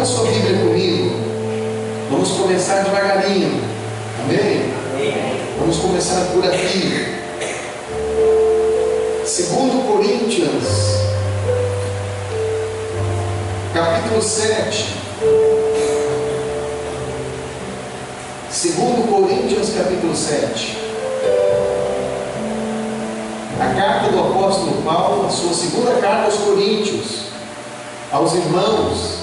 sua Bíblia comigo. Vamos começar devagarinho. Amém? Vamos começar por aqui. 2 Coríntios, capítulo 7. 2 Coríntios, capítulo 7. A carta do apóstolo Paulo, a sua segunda carta aos Coríntios, aos irmãos,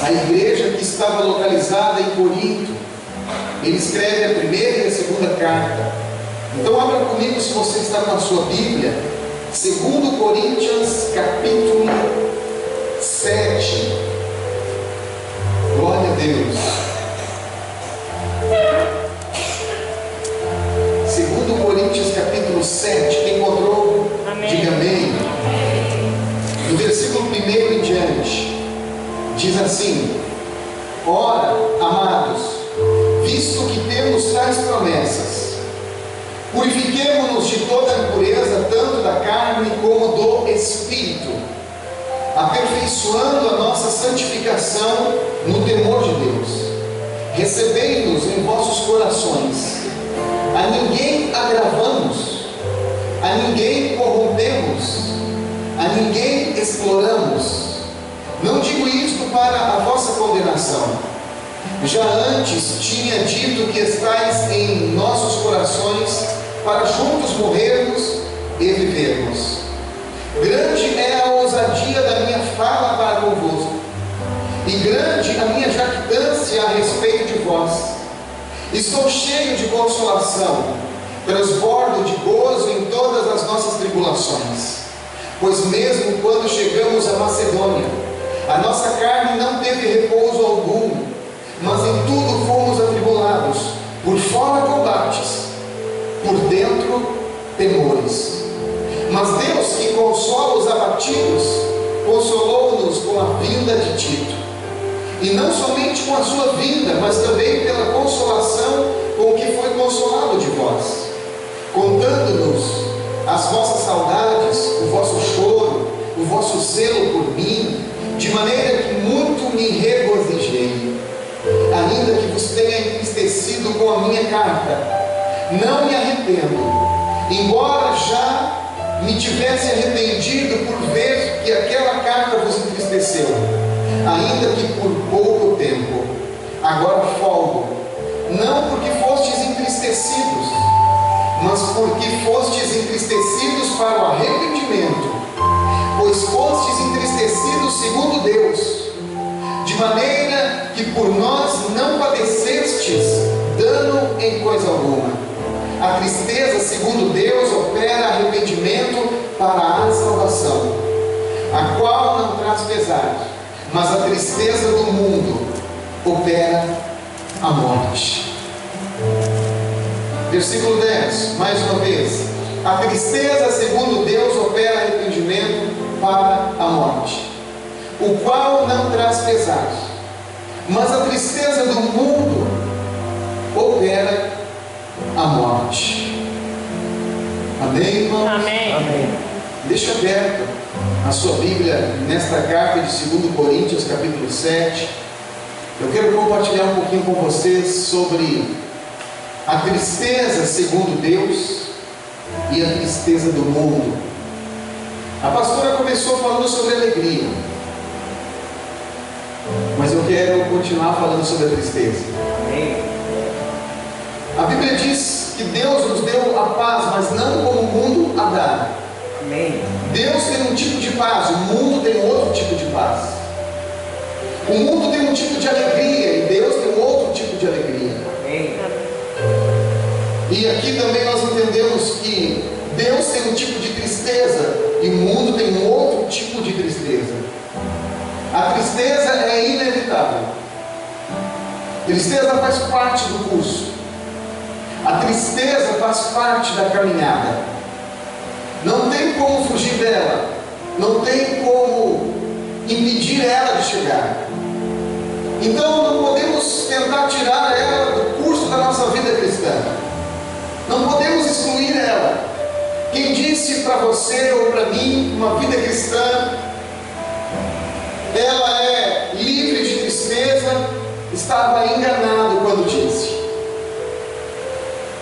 a igreja que estava localizada em Corinto. Ele escreve a primeira e a segunda carta. Então abra comigo, se você está com a sua Bíblia, 2 Coríntios, capítulo 7. Glória a Deus. 2 Coríntios, capítulo 7. Quem encontrou? Amém. Diga amém. Do versículo 1 em diante, diz assim: Ora, amados, visto que temos tais promessas, purifiquemo-nos de toda a impureza, tanto da carne como do Espírito, aperfeiçoando a nossa santificação no temor de Deus. Recebei-nos em vossos corações. A ninguém agravamos, a ninguém corrompemos, a ninguém exploramos. Não digo isto para a vossa condenação. Já antes tinha dito que estáis em nossos corações, para juntos morrermos e vivermos. Grande é a ousadia da minha fala para convosco, e grande a minha jactância a respeito de vós. Estou cheio de consolação, transbordo de gozo em todas as nossas tribulações, pois mesmo quando chegamos à Macedônia, a nossa carne não teve repouso algum, mas em tudo fomos atribulados, por fora combates, por dentro temores. Mas Deus, que consola os abatidos, consolou-nos com a vinda de Tito, e não somente com a sua vinda, mas também pela consolação com que foi consolado de vós, contando-nos as vossas saudades, o vosso choro, o vosso zelo por mim, de maneira que muito me regozijei, ainda que vos tenha entristecido com a minha carta. Não me arrependo, embora já me tivesse arrependido por ver que aquela carta vos entristeceu, ainda que por pouco tempo. Agora folgo, não porque fostes entristecidos, mas porque fostes entristecidos para o arrependimento, pois fostes entristecidos segundo Deus, de maneira que por nós não padecestes dano em coisa alguma. A tristeza segundo Deus opera arrependimento para a salvação, a qual não traz pesar, mas a tristeza do mundo opera a morte. Versículo 10, mais uma vez: a tristeza segundo Deus opera arrependimento para a morte, o qual não traz pesar, mas a tristeza do mundo opera a morte. Amém, irmãos? Amém. Amém. Deixa aberto a sua Bíblia nesta carta de 2 Coríntios, capítulo 7. Eu quero compartilhar um pouquinho com vocês sobre a tristeza segundo Deus e a tristeza do mundo. A pastora começou falando sobre alegria, mas eu quero continuar falando sobre a tristeza. Amém. A Bíblia diz que Deus nos deu a paz, mas não como o mundo a dá. Amém. Deus tem um tipo de paz, o mundo tem outro tipo de paz. O mundo tem um tipo de alegria e Deus tem outro tipo de alegria. Amém. E aqui também nós entendemos que Deus tem um tipo de tristeza e o mundo tem um outro tipo de tristeza. A tristeza é inevitável. Tristeza faz parte do curso. A tristeza faz parte da caminhada. Não tem como fugir dela. Não tem como impedir ela de chegar. Então não podemos tentar tirar ela do curso da nossa vida cristã. Não podemos excluir ela. Quem disse para você ou para mim uma vida cristã, ela é livre de estava enganado quando disse.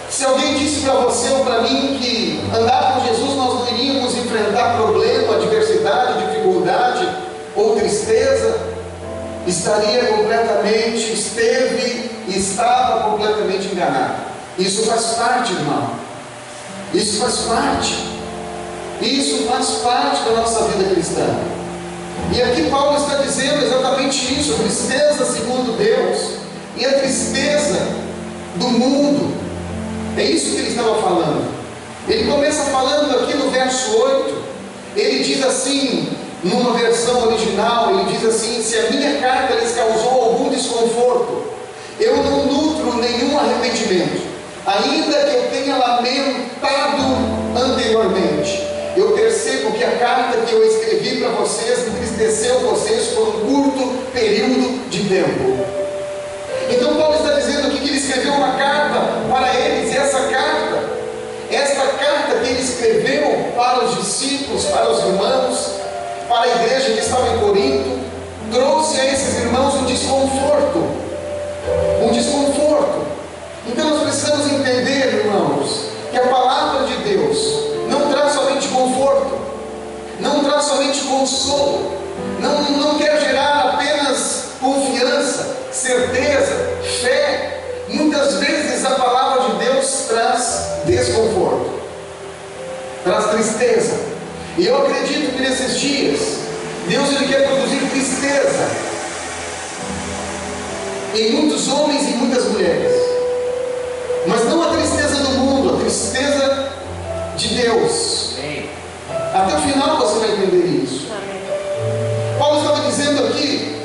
Se alguém disse para você ou para mim que andar com Jesus nós não iríamos enfrentar problema, adversidade, dificuldade ou tristeza, esteve e estava completamente enganado. Isso faz parte, irmão. Isso faz parte. Isso faz parte da nossa vida cristã. E aqui Paulo está dizendo exatamente isso: a tristeza segundo Deus e a tristeza do mundo. É isso que ele estava falando. Ele começa falando aqui no verso 8. Ele diz assim, numa versão original, ele diz assim: se a minha carta lhes causou algum desconforto, eu não nutro nenhum arrependimento, ainda que eu tenha lamentado anteriormente. Eu percebo que a carta que eu escrevi para vocês entristeceu vocês por um curto período de tempo. Então Paulo está dizendo aqui que ele escreveu uma carta para eles, e esta carta que ele escreveu para os discípulos, para os irmãos, para a igreja que estava em Corinto, trouxe a esses irmãos um desconforto. Então nós precisamos entender, irmãos, que a palavra de Deus não traz somente conforto, não traz somente consolo, não quer gerar apenas confiança, certeza, fé. Muitas vezes a palavra de Deus traz desconforto, traz tristeza. E eu acredito que nesses dias Deus ele quer produzir tristeza em muitos homens e muitas mulheres, mas não a tristeza do mundo, a tristeza de Deus. Até o final você vai entender isso. Paulo estava dizendo aqui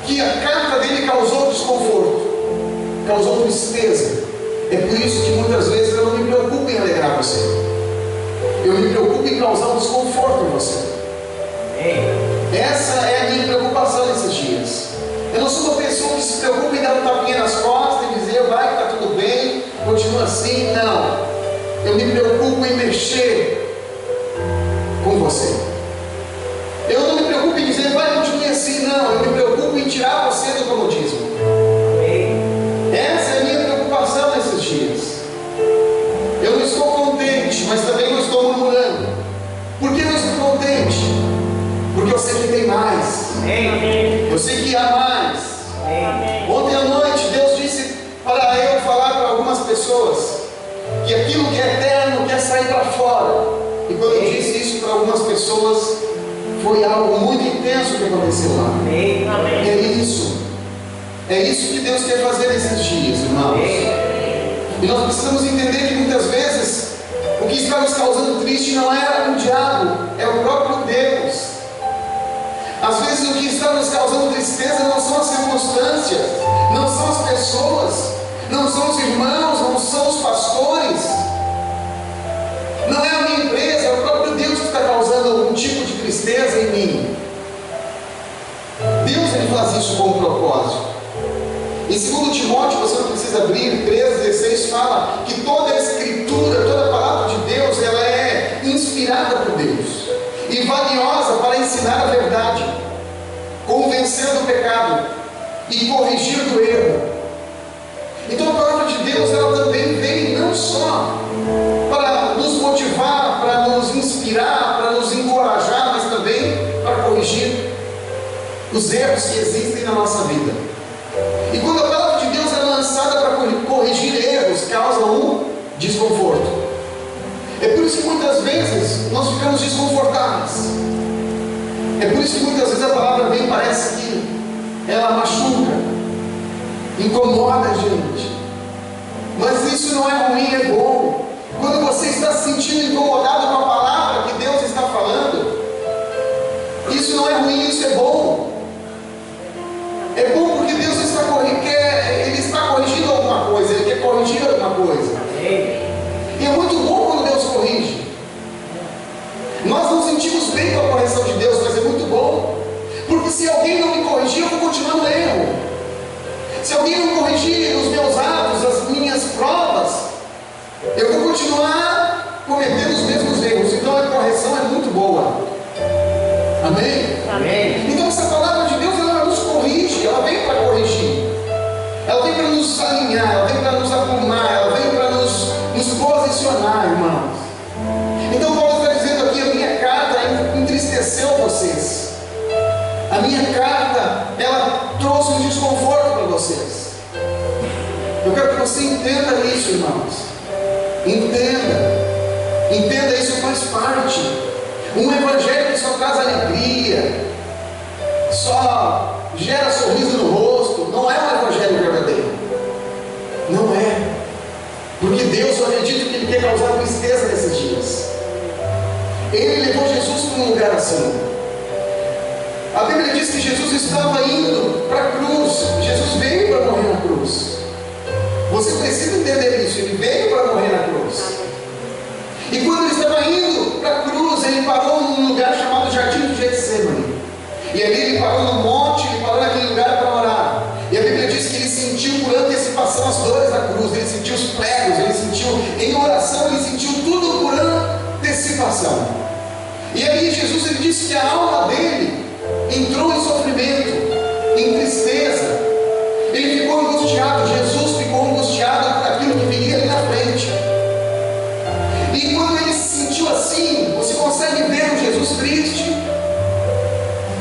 que a carta dele causou desconforto, causou tristeza. É por isso que muitas vezes eu não me preocupo em alegrar você, eu me preocupo em causar um desconforto em você. Essa é a minha preocupação nesses dias. Eu não sou uma pessoa que se preocupa em dar um tapinha nas costas e dizer vai que está tudo bem, continua assim. Não, eu me preocupo em mexer com você. Eu não me preocupo em dizer vai, continue assim. Não, eu me preocupo em tirar você do comodismo. Essa é a minha preocupação nesses dias. Eu não estou contente, mas também não estou murmurando. Por que não estou contente? Porque eu sei que tem mais. Eu sei que há mais. Ontem à noite Deus disse para eu falar para algumas pessoas que aquilo que é eterno quer sair para fora. E quando eu disse isso para algumas pessoas, foi algo muito intenso que aconteceu lá. É isso que Deus quer fazer nesses dias, irmãos. E nós precisamos entender que muitas vezes o que está nos causando triste não é o diabo, é o próprio Deus. Às vezes o que está nos causando tristeza não são as circunstâncias, não são as pessoas, não são os irmãos, não são os pastores, não é a minha empresa, é o próprio Deus que está causando algum tipo de tristeza em mim. Deus ele faz isso com um propósito. Em 2 Timóteo, você não precisa abrir, 3,16 fala que toda a escritura, toda a palavra de Deus, ela é inspirada por Deus e valiosa para ensinar a verdade, convencer do pecado e corrigir do erro. Então a palavra de Deus ela também vem não só para nos motivar, para nos inspirar, para nos encorajar, mas também para corrigir os erros que existem na nossa vida. E quando a palavra de Deus é lançada para corrigir erros, causa um desconforto. É por isso que muitas vezes nós ficamos desconfortáveis. É por isso que muitas vezes a palavra vem e parece que ela machuca, incomoda a gente. Mas isso não é ruim, é bom. Quando você está se sentindo incomodado com a palavra que Deus está falando, isso não é ruim, isso é bom. É bom porque Deus está Ele está corrigindo alguma coisa, Ele quer corrigir alguma coisa. E é muito bom quando Deus corrige. Nós não sentimos bem com a correção de Deus, mas é muito bom. Porque se alguém não me corrigir, eu vou continuar no erro. Se alguém não corrigir os meus atos, as minhas provas, eu vou continuar cometendo os mesmos erros. Então a correção é muito boa. Amém? Amém. Então essa palavra de Deus ela nos corrige, ela vem para corrigir. minha carta, ela trouxe um desconforto para vocês. Eu quero que você entenda isso, irmãos. Entenda isso, faz parte. Um evangelho que só traz alegria, só gera sorriso no rosto, não é um evangelho verdadeiro. Não é. Porque Deus, eu acredito que Ele quer causar tristeza nesses dias. Ele levou Jesus para um lugar assim. A Bíblia diz que Jesus estava indo para a cruz. Jesus veio para morrer na cruz. Você precisa entender isso. Ele veio para morrer na cruz. E quando ele estava indo para a cruz, ele parou num lugar chamado Jardim de Getsemane. E ali ele parou no monte, ele parou naquele lugar para orar. E a Bíblia diz que ele sentiu por antecipação as dores da cruz. Ele sentiu os pregos, ele sentiu em oração, ele sentiu tudo por antecipação. E aí Jesus, ele disse que a alma dele entrou em sofrimento, em tristeza. Ele ficou angustiado. Jesus ficou angustiado por aquilo que viria ali na frente. E quando ele se sentiu assim, você consegue ver um Jesus triste.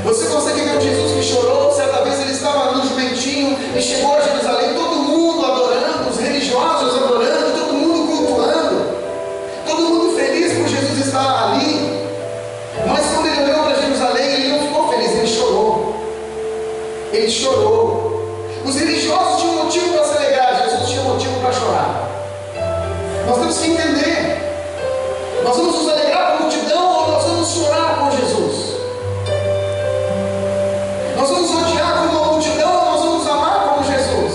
Você consegue ver um Jesus que chorou. Certa vez ele estava no jumentinho e chegou a Jerusalém, todo mundo adorando, os religiosos adorando, todo mundo cultuando, todo mundo feliz por Jesus estar ali. Mas quando ele olhou para Jerusalém, ele não ficou feliz, ele chorou. Ele chorou. Os religiosos tinham motivo para se alegrar, Jesus tinha motivo para chorar. Nós temos que entender. Nós vamos nos alegrar com a multidão ou nós vamos chorar com Jesus? Nós vamos odiar como uma multidão ou nós vamos amar como Jesus?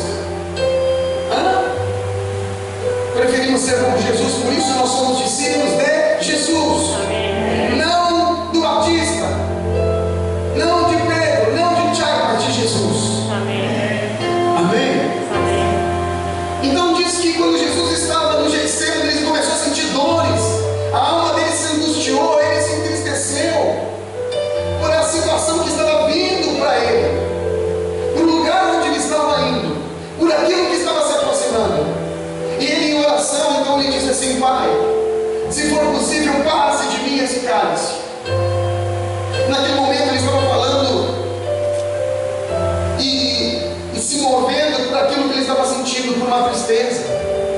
Preferimos ser como Jesus, por isso nós somos discípulos de Jesus. Amém. Não do Batista, não de Pedro, não de Tiago, mas de Jesus. Amém. Amém? Amém. Então diz que quando Jesus estava no Getsemane, ele começou a sentir dores. A alma dele se angustiou, ele se entristeceu por a situação que estava vindo para ele, por o lugar onde ele estava indo, por aquilo que estava se aproximando. E ele em oração, então ele disse assim: Pai, se for possível, passe de mim esse cálice. Naquele momento ele estava falando e se movendo por aquilo que ele estava sentindo, por uma tristeza,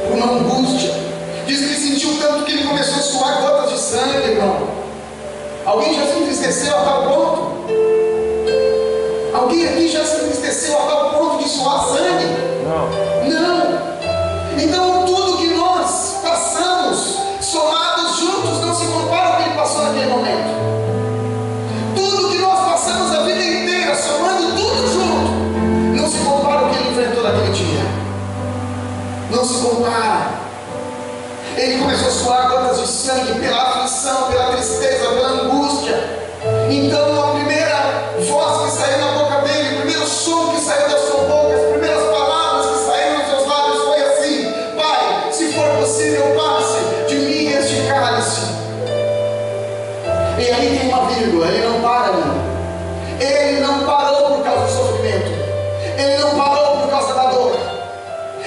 por uma angústia. Diz que ele sentiu tanto que ele começou a suar gotas de sangue, irmão. Alguém já se entristeceu a tal ponto? Alguém aqui já se entristeceu a tal ponto de suar sangue? Não. Então tudo que nós passamos, somados juntos, não se compara ao que ele passou naquele momento. Tudo que nós passamos a vida inteira, somando tudo junto, não se compara ao que ele enfrentou naquele dia. Não se compara. Ele começou a suar gotas de sangue pela aflição, pela tristeza, pela angústia. Então a primeira voz que saiu na boca dele, o primeiro som que saiu da sua boca, as primeiras palavras que saíram dos seus lábios foi assim: Pai, se for possível, passe de mim este cálice. E aí tem uma vírgula, ele não para ali. Ele não parou por causa do sofrimento. Ele não parou por causa da dor.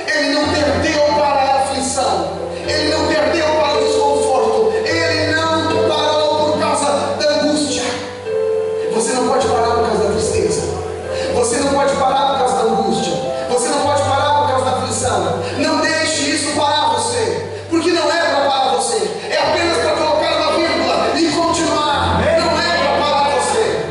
Ele não perdeu para a aflição. Ele não perdeu para o desconforto. Ele não parou por causa da angústia. Você não pode parar por causa da tristeza. Você não pode parar por causa da angústia. Você não pode parar por causa da aflição. Não deixe isso parar você. Porque não é para parar você. É apenas para colocar uma vírgula e continuar. Não é para parar você.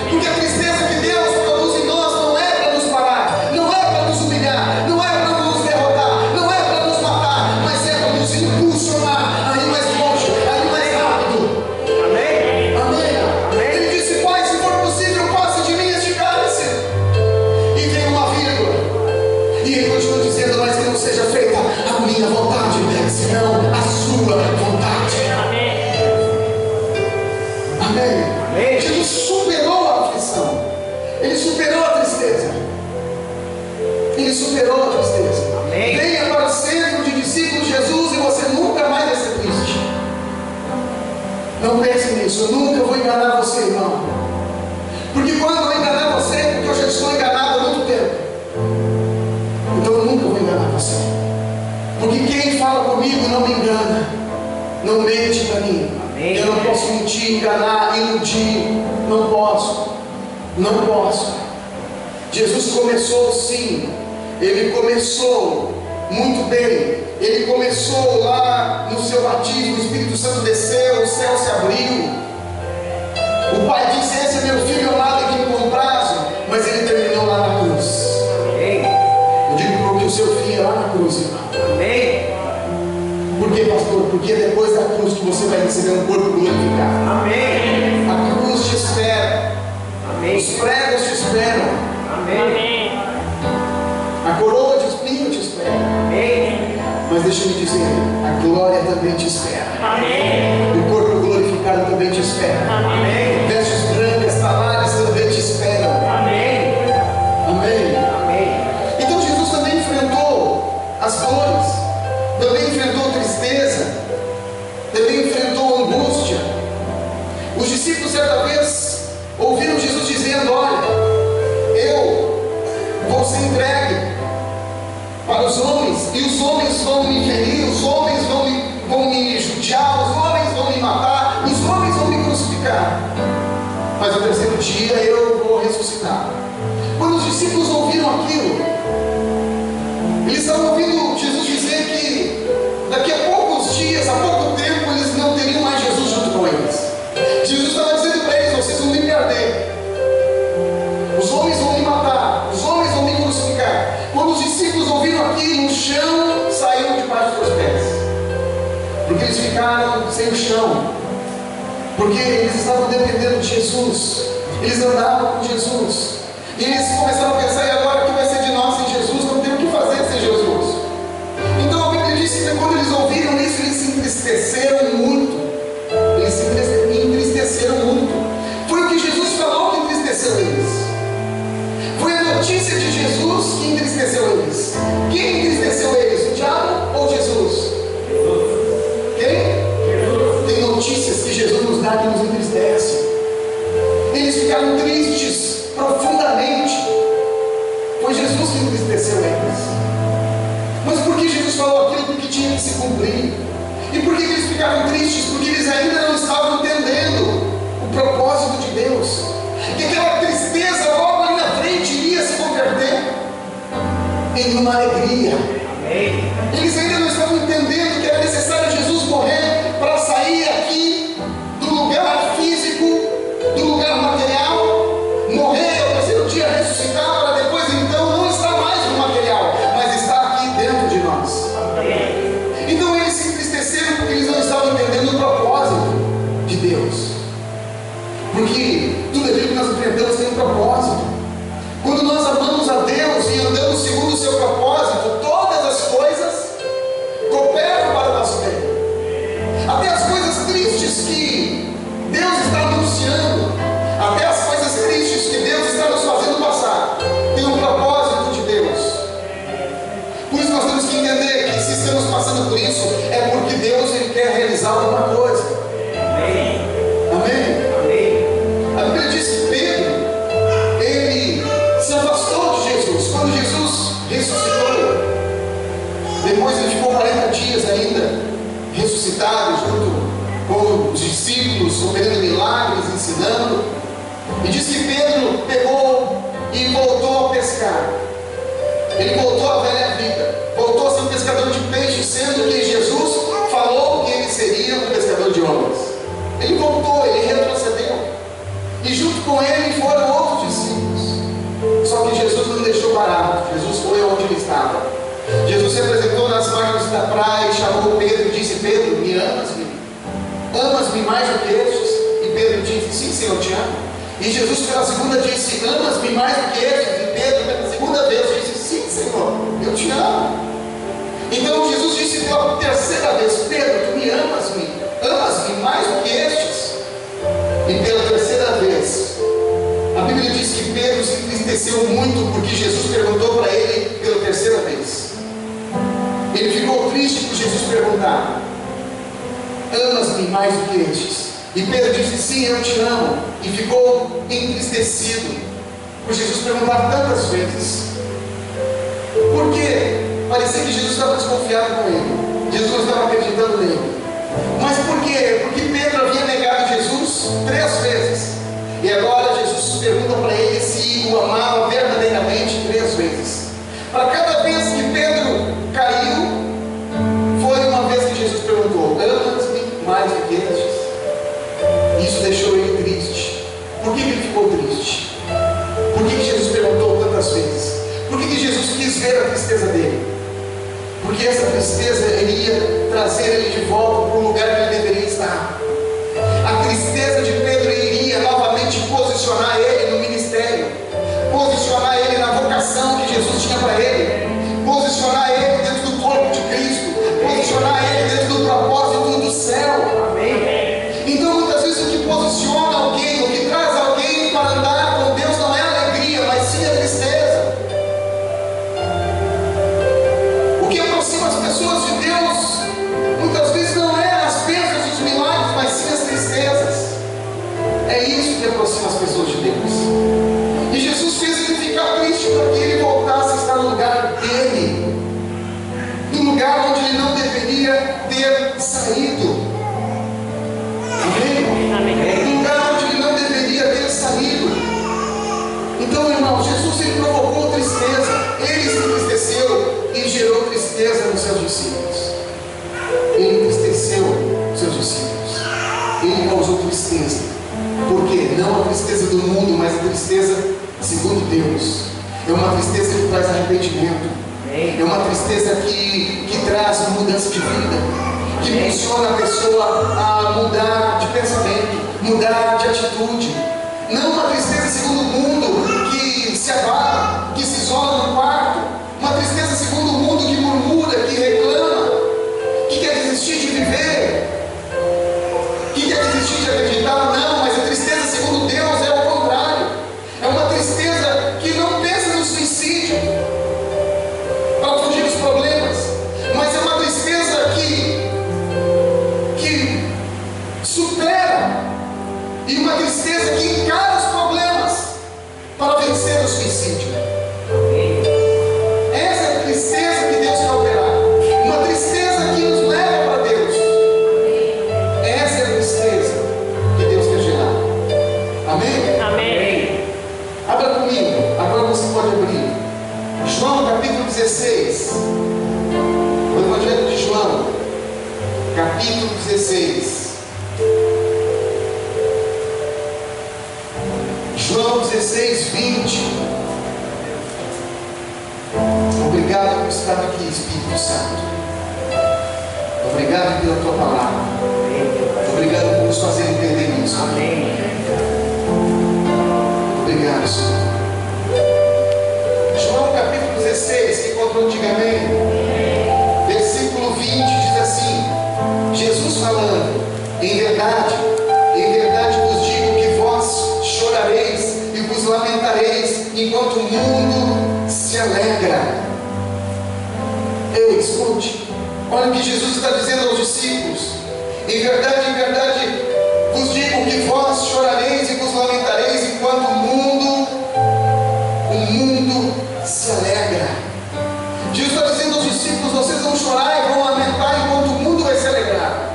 Porque a tristeza que Deus produz em nós não é para nos parar. Não é para nos humilhar. Não é para nos derrotar. Não é para nos matar. Mas é para nos impulsionar a ir mais longe, a ir mais rápido. Amém? Amém. Ele disse: Pai, se for possível, passe de mim este cálice. E vem uma vírgula. E ele continua dizendo: mas que não seja feita a minha vontade, senão a sua vontade. Amém. Amém. Jesus superou a aflição. Ele superou a tristeza. Ele superou a tristeza. Amém. Venha para o centro de discípulos de Jesus e você nunca mais vai ser triste. Não pense nisso. Eu nunca vou enganar você, irmão. Porque quando eu enganar você, é porque eu já estou enganado há muito tempo. Então eu nunca vou enganar você. Porque quem fala comigo não me engana. Não mente para mim. Amém. Eu não posso mentir, enganar, iludir. Não posso. Não posso. Jesus começou sim, Ele começou muito bem. Ele começou lá no seu batismo, o Espírito Santo desceu, o céu se abriu. O Pai disse: esse é meu filho amado em quem me comprazo. Mas Ele terminou lá na cruz. Eu digo porque o seu filho é lá na cruz, irmão. Por quê, pastor? Porque é depois da cruz que você vai receber um corpo glorificado. Amém. A cruz te espera. Amém. Os pregos te esperam. Amém. A coroa de espinho te espera. Amém. Mas deixa eu me dizer, a glória também te espera. Amém. O corpo glorificado também te espera. Amém. Vestes brancas, talares também te esperam. Amém. Amém. Amém. Então Jesus também enfrentou as dores, também enfrentou tristeza, também enfrentou angústia. Os discípulos certa vez ouviram Jesus dizendo: olha, eu vou ser entregue para os homens, e os homens vão me ferir, os homens vão me judiar, os homens vão me matar, os homens vão me crucificar, mas no terceiro dia eu vou ressuscitar. Quando os discípulos ouviram aquilo, eles estavam ouvindo Jesus dizer que daqui a poucos dias, há pouco tempo, eles não teriam mais Jesus junto com eles. Jesus estava dizendo para eles: vocês vão me perder, os homens vão me matar, os homens vão me crucificar. Quando os discípulos ouviram aquilo, o chão saiu debaixo dos pés, porque eles ficaram sem o chão, porque eles estavam dependendo de Jesus, eles andavam com Jesus, e eles começaram a pensar: e agora o que vai ser de nós sem Jesus? Não tem o que fazer sem Jesus. Então a Bíblia diz que quando eles ouviram isso, eles se entristeceram muito. Eles se entristeceram muito. Foi o que Jesus falou que entristeceu eles. Foi a notícia de Jesus que entristeceu eles. Quem entristeceu eles? O diabo ou Jesus? Quem? Tem notícias que Jesus nos dá que nos entristece. Eles ficaram tristes profundamente. Foi Jesus que entristeceu eles. Mas por que Jesus falou aquilo? Porque tinha que se cumprir. E por que eles ficaram tristes? Porque eles ainda não estavam entendendo o propósito de Deus. Que aquela tristeza logo ali na frente iria se converter em uma alegria. Amém. Eles ainda não estavam entendendo que era necessário Jesus morrer para sair aqui do lugar físico, do lugar material, morrer ao terceiro dia, ressuscitar, para depois então não estar mais no material, mas estar aqui dentro de nós. Amém. Então eles se entristeceram porque eles não estavam entendendo o propósito de Deus. Porque tudo aquilo que nós enfrentamos tem um propósito. Quando nós amamos a Deus e andamos segundo o seu propósito, todas as coisas cooperam para o nosso bem. Até as coisas tristes que Deus está anunciando, até as coisas tristes que Deus está nos fazendo passar, tem um propósito de Deus. Por isso nós temos que entender que se estamos passando por isso, é porque Deus ele quer realizar alguma coisa. Amém. Amém? Amém. A Bíblia diz que Pedro, ele se afastou de Jesus. Quando Jesus ressuscitou, depois ele ficou 40 dias ainda ressuscitado, junto com os discípulos, operando milagres, ensinando. E diz que Pedro pegou e voltou a pescar. Ele voltou à velha vida, voltou a ser um pescador de peixes, sendo que Jesus falou que ele seria um pescador de homens. Ele voltou, ele retrocedeu, e junto com ele foram outros discípulos. Só que Jesus não deixou barato. Jesus foi onde ele estava. Jesus se apresentou nas margens da praia e chamou Pedro e disse: Pedro, me amas-me? Amas-me mais do que estes? E Pedro disse: sim, Senhor, eu te amo. E Jesus pela segunda disse: amas-me mais do que estes? E Pedro pela segunda vez disse: sim, Senhor, eu te amo. Então Jesus disse pela terceira vez: Pedro, tu me amas-me? Amas-me mais do que estes? E pela terceira vez, a Bíblia diz que Pedro se entristeceu muito porque Jesus perguntou para ele pela terceira vez. Ele ficou triste por Jesus perguntar: amas-me mais do que estes? E Pedro disse: sim, eu te amo. E ficou entristecido por Jesus perguntar tantas vezes. Por quê? Parecia que Jesus estava desconfiado com ele. Jesus não estava acreditando nele. Mas por quê? Porque Pedro havia negado Jesus 3 vezes. E agora Jesus pergunta para ele se o amava verdadeiramente 3 vezes. Para cada vez que Pedro caiu, foi uma vez que Jesus perguntou: amas-me mais do que estes? Isso deixou ele triste. Por que ele ficou triste? Por que Jesus perguntou tantas vezes? Por que Jesus quis ver a tristeza dele? Porque essa tristeza iria trazer ele de volta para o lugar que ele deveria estar. A tristeza de Pedro iria novamente posicionar ele no ministério, posicionar ele na vocação que Jesus tinha para ele, posicionar ele dentro do corpo de Cristo, posicionar ele dentro do propósito do céu. Amém. Então muitas vezes o que posiciona alguém, o que traz alguém para andar com Deus não é a alegria, mas sim a tristeza. O que aproxima as pessoas de Deus muitas vezes não é as bênçãos e os milagres, mas sim as tristezas. É isso que aproxima as pessoas de Deus. E Jesus fez ele ficar triste para que ele voltasse a estar no lugar dele, no lugar onde ele não deveria ter saído. Amém? No lugar onde ele não deveria ter saído. Então, irmão, Jesus ele provocou tristeza, ele se entristeceu e gerou tristeza nos seus discípulos. Ele entristeceu os seus discípulos, ele causou tristeza. Por quê? Não a tristeza do mundo, mas a tristeza segundo Deus. É uma tristeza que traz arrependimento, é uma tristeza que traz mudança de vida, que impulsiona a pessoa a mudar de pensamento, mudar de atitude. Não uma tristeza segundo o mundo, que se abala, que se isola no quarto. Uma tristeza segundo o mundo, que murmura, que reclama, que quer desistir de viver, que quer desistir de acreditar. Não, mas a tristeza segundo Deus é o contrário. É uma tristeza que não pensa no suicídio para fugir dos problemas, mas é uma tristeza que supera, e uma tristeza que encara os problemas para vencer o suicídio. Essa é a tristeza que Deus quer operar, uma tristeza que nos leva para Deus. Essa é a tristeza que Deus quer gerar. Amém? Amém. Abra comigo, agora você pode abrir João capítulo 16, o Evangelho de João capítulo 16. João 16, 20. Obrigado por estar aqui, Espírito Santo. Obrigado pela tua palavra. Obrigado por nos fazer entender isso. Amém. Obrigado, Senhor. João capítulo 16, que encontrou antigamente, versículo 20 diz assim: Jesus falando: em verdade vos digo que vós chorareis e vos lamentareis, enquanto o mundo se alegra. Ei, escute, olha o que Jesus está dizendo aos discípulos: em verdade vos digo que vós chorareis e vos lamentareis, enquanto o mundo se alegra. Jesus está dizendo aos discípulos: vocês vão chorar e vão lamentar enquanto o mundo vai se alegrar.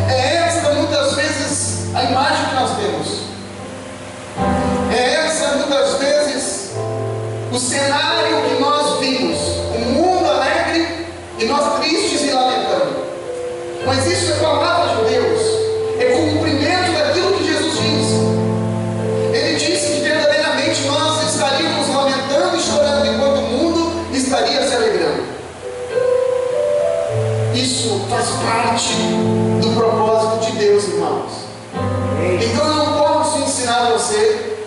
É esta muitas vezes a imagem que nós temos. É essa muitas vezes o cenário que nós vimos: o mundo alegre e nós tristes e lamentando. Mas isso é palavra de Deus, é cumprimento daquilo que Jesus disse. Ele disse que verdadeiramente nós estaríamos lamentando e chorando enquanto o mundo estaria se alegrando. Isso faz parte do propósito de Deus, irmãos. Então eu não posso ensinar você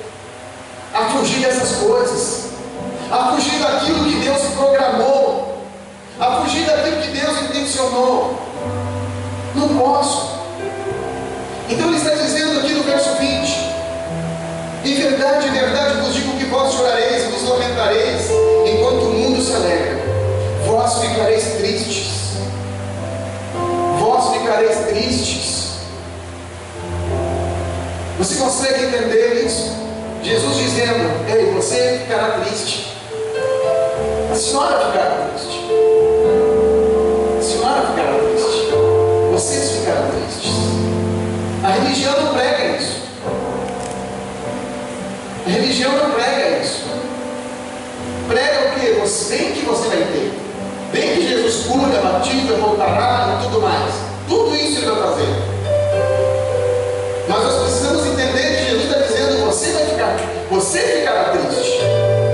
a fugir dessas coisas, a fugir daquilo que Deus programou, a fugir daquilo que Deus intencionou. Não posso. Então ele está dizendo aqui no verso 20: em verdade vos digo que vós chorareis e vos lamentareis, enquanto o mundo se alegra. Vós ficareis tristes. Vós ficareis tristes. Você consegue entender isso? Jesus dizendo: ei, você ficará triste. A senhora ficará triste. A senhora ficará triste. Vocês ficarão tristes. A religião não prega isso. religião não prega isso. Prega o quê? Bem que você vai ter. Bem que Jesus cura, batiza, voltará e tudo mais. Tudo isso ele vai fazer. Mas nós precisamos entender que Jesus está dizendo: você ficará triste.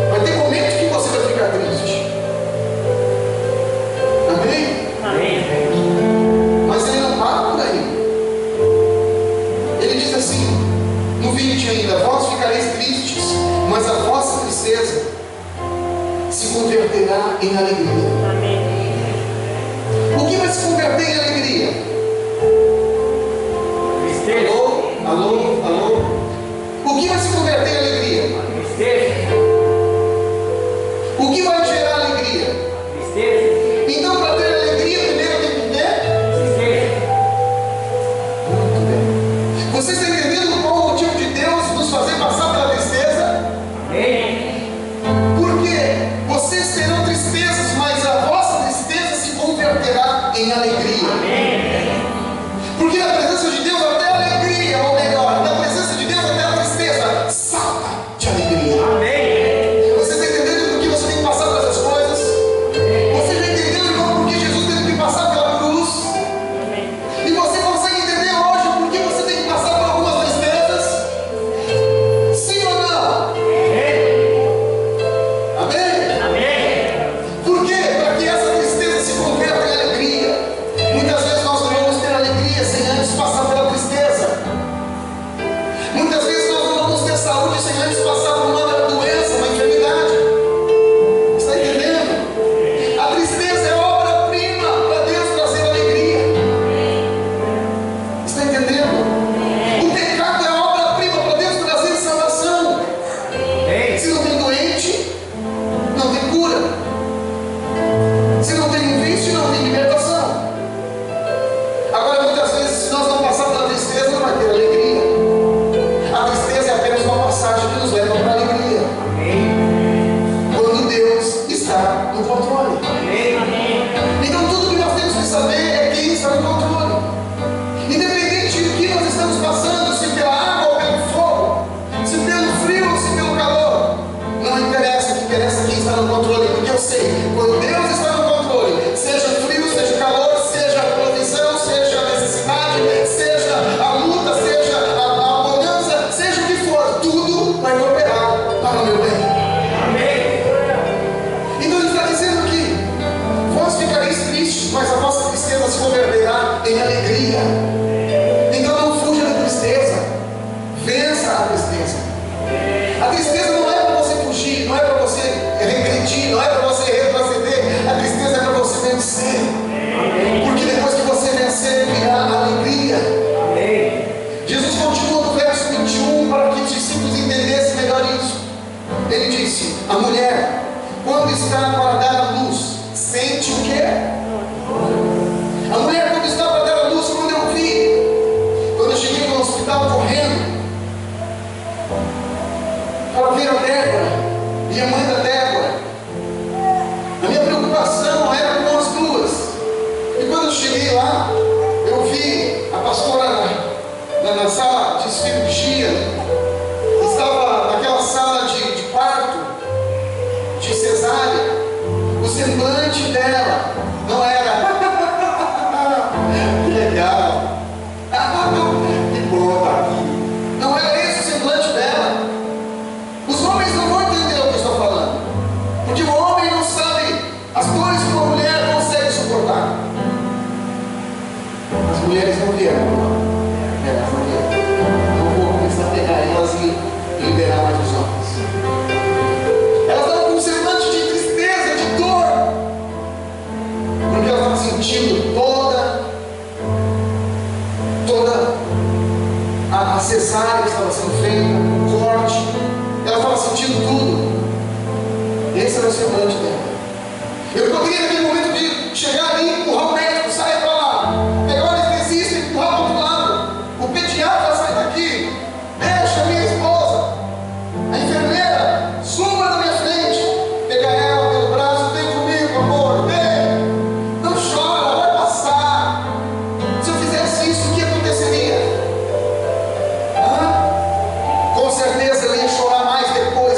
Vai ter momentos que você vai ficar triste. Amém? Amém. Mas ele não para por aí. Ele diz assim, no 20 ainda: vós ficareis tristes, mas a vossa tristeza se converterá em alegria. Amém. O que vai se converter em alegria? Tristeza. Alô? O que vai se converter em alegria? Tristeza. O que vai gerar alegria? Tristeza. Então, para ter alegria, primeiro tem que ter. Tristeza. Muito bem. Você está entendendo qual o motivo de Deus nos fazer passar pela tristeza? Amém. Porque vocês terão tristezas, mas a vossa tristeza se converterá em alegria. Amém. Porque na presença de Deus até a alegria, ou melhor, na presença de Deus até a tristeza salta de alegria. Amém. Você está entendendo por que você tem que passar por essas coisas? Você já entendeu, irmão, por que Jesus teve que passar pela cruz? E você consegue entender hoje por que você tem que passar por algumas tristezas? Sim ou não? Amém? Amém. Por quê? Para que essa tristeza se converta em alegria. Muitas vezes nós não vamos ter alegria sem antes passar pela tristeza. Muitas vezes nós não vamos ter saúde sem antes passar por uma doença, uma enfermidade. Está entendendo? A tristeza é obra-prima para Deus trazer alegria. Está entendendo? O pecado é obra-prima para Deus trazer salvação. Se não tem doente, não tem cura. Se não tem um vício, não tem libertação. Agora, muitas vezes, se nós não passarmos pela tristeza, não vai ter alegria. A tristeza é apenas uma passagem que nos leva para a alegria. Amém. Quando Deus está no controle. Amém. Então, tudo que nós temos que saber é quem está no controle. Independente do que nós estamos passando, se pela água ou pelo fogo, se pelo frio ou se pelo calor, não interessa, o que interessa é quem está no controle. Porque eu sei, quando Deus está no controle, seja frio, seja calor, seja a provisão, seja a necessidade, seja a luta, seja a bonança, seja o que for, tudo vai cooperar para o meu bem. Amém. Então ele está dizendo que vós ficareis tristes, mas a vossa tristeza se converterá em alegria. Então não fuja da tristeza, vença a tristeza. A tristeza não é para você fugir, não é para você regredir, não é para você retroceder. A tristeza é para você vencer. Porque depois que você vencer, virá alegria. Amém. Jesus continua no verso 21 para que os discípulos entendessem melhor isso. Ele disse: a mulher, quando está para dar a luz, sente o quê? A mulher, quando está para dar a luz, quando eu vi, quando eu cheguei no hospital correndo para ver a Débora e a mãe da Débora, a minha preocupação era com as duas. E quando eu cheguei lá, eu vi a pastora na sala de cirurgia, estava naquela sala de parto, de cesárea. O semblante dela não era que legal, que bom tá aqui. Não era esse o semblante dela. Os homens não vão entender o que eu estou falando, porque o homem não sabe as dores que uma mulher consegue suportar. As mulheres não vieram. Não vou começar a pegar elas e liberar mais os homens. Elas estavam com um semblante de tristeza, de dor, porque elas estavam sentindo toda a cesárea que estava sendo feita, o corte. Ela estava sentindo tudo. Esse era o semblante dela. Eu poderia naquele momento de chegar ali e empurrar o médico, saia para lá, pegar o anestesista e empurrar para o outro lado. O pediatra sai daqui, deixa a minha esposa, a enfermeira, suma na minha frente, pegar ela pelo braço, vem comigo, amor, vem, não chora, vai passar. Se eu fizesse isso, o que aconteceria? Com certeza eu ia chorar mais depois.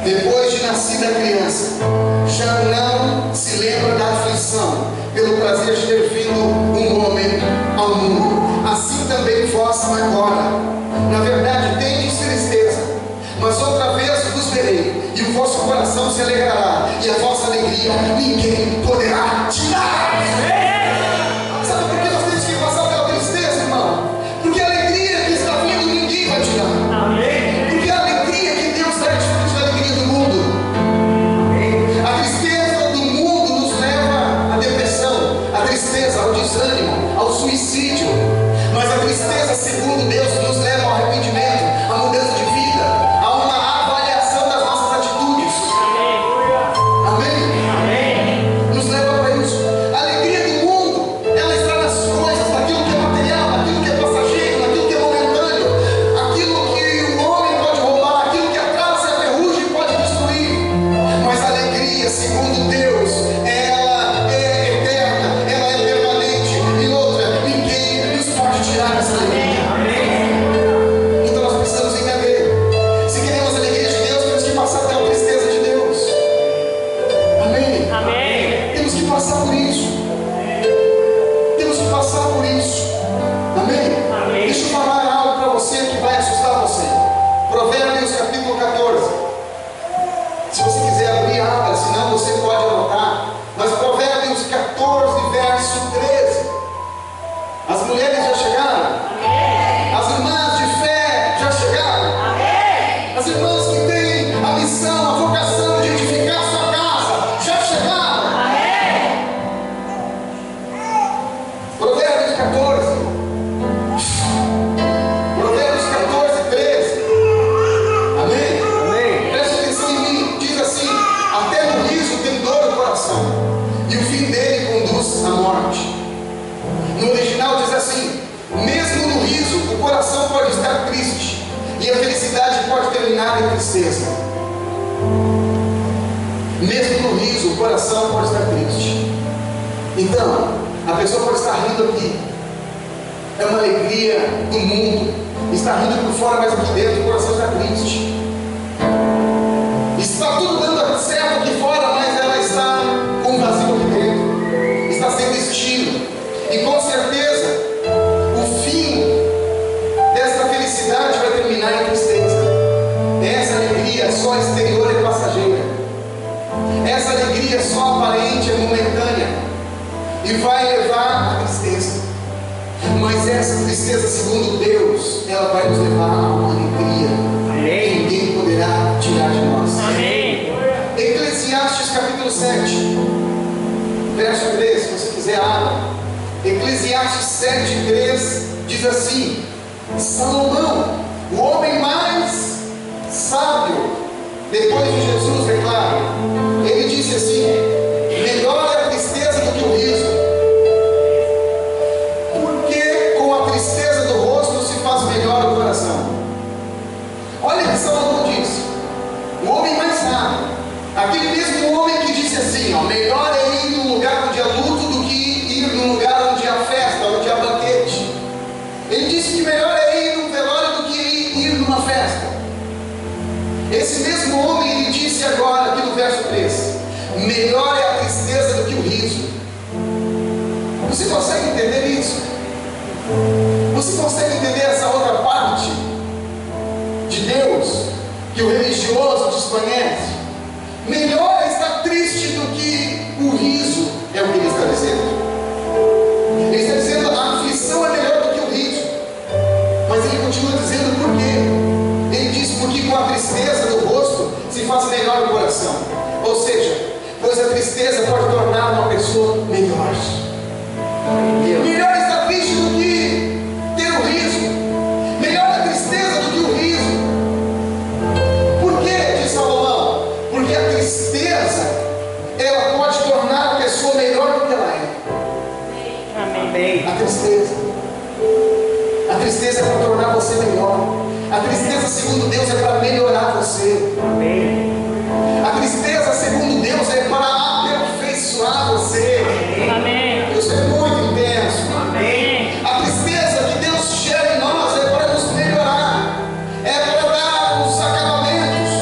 depois de nascida a criança, já não se lembra da aflição, pelo prazer de ter vindo um homem ao mundo. Assim também vós agora, na verdade, tendes tristeza, mas outra vez vos verei, e o vosso coração se alegrará, e a vossa alegria ninguém poderá tirar. Sabe por que nós temos que passar pela tristeza, irmão? Porque a alegria que está vindo ninguém vai tirar. Amém. Porque a alegria que Deus dá é diferente da alegria do mundo. A tristeza do mundo nos leva à depressão, a tristeza ao desânimo, ao suicídio. Mas a tristeza, segundo Deus, nos leva ao arrependimento, à mudança de vida, a uma avaliação das nossas atitudes. Amém? Amém. Nos leva para isso. A alegria do mundo, ela está nas coisas, naquilo que é material, naquilo que é passageiro, naquilo que é momentâneo, aquilo que o homem pode roubar, aquilo que a traça e a ferrugem pode destruir. Mas a alegria, segundo Deus, ela é eterna, ela é permanente. E outra, ninguém nos pode tirar essa alegria. Então nós precisamos entender. Se queremos a alegria de Deus, temos que passar pela tristeza de Deus. Amém? Amém. Temos que passar por isso. Temos que passar por isso. Amém? Amém. Deixa eu falar algo para você que vai assustar você. Provérbios capítulo 14. Se você quiser abrir, abra, senão você pode anotar. Mas Provérbios 14, verso 13. As mulheres já chegaram? As irmãs de fé já chegaram? As irmãs que têm a missão, a vocação de edificar a sua casa, já chegaram? Provérbios 14. Provérbios 14, 13. Amém? Amém. Preste atenção em mim. Diz assim: até no riso tem dor no coração, e o fim dele conduz à morte. No original diz assim: mesmo no riso, o coração pode estar triste, e a felicidade pode terminar em tristeza. Mesmo no riso, o coração pode estar triste. Então, a pessoa pode estar rindo aqui, é uma alegria do mundo, está rindo por fora, mas aqui dentro o coração está triste. Está tudo dando certo aqui fora, mas ela está com um vazio aqui dentro, está sem destino. E com certeza, o fim dessa felicidade vai terminar em tristeza. Essa alegria só exterior é passageira. Essa alegria só aparente é momentânea. E vai levar à tristeza. Mas essa tristeza, segundo Deus, ela vai nos levar a uma alegria que ninguém poderá tirar de nós. Amém. Eclesiastes capítulo 7, verso 3, se você quiser abra. Eclesiastes 7, 3 diz assim: Salomão, o homem mais sábio depois de Jesus, é claro, ele disse assim: melhor é a tristeza do que o riso, porque com a tristeza do rosto se faz melhor o coração. Olha o que Salomão disse, o homem mais sábio, aquele mesmo homem que disse assim: ó, melhor é ir num lugar onde há luto do que ir num lugar onde há festa, onde há banquete. Ele disse que melhor é ir num velório do que ir numa festa. Esse mesmo homem, ele disse agora, aqui no verso 3, melhor é a tristeza do que o riso. Você consegue entender isso? Você consegue entender essa outra parte de Deus que o religioso desconhece? Melhor é estar triste do que o riso, é o que ele está dizendo. Ele está dizendo que a aflição é melhor do que o riso. Mas ele continua dizendo por quê? Ele diz porque com a tristeza do rosto se faz melhor o coração. Ou seja, pois a tristeza pode tornar uma pessoa melhor. Melhor estar triste do que ter o riso. Melhor a tristeza do que o riso. Por quê? Diz Salomão. Porque a tristeza, ela pode tornar a pessoa melhor do que ela é. Amém. A tristeza. A tristeza é para tornar você melhor. A tristeza, segundo Deus, é para melhorar você. Amém. A tristeza, segundo Deus, é para aperfeiçoar você. Amém. Isso é muito intenso. Amém. A tristeza que Deus gera em nós é para nos melhorar, é para dar os acabamentos.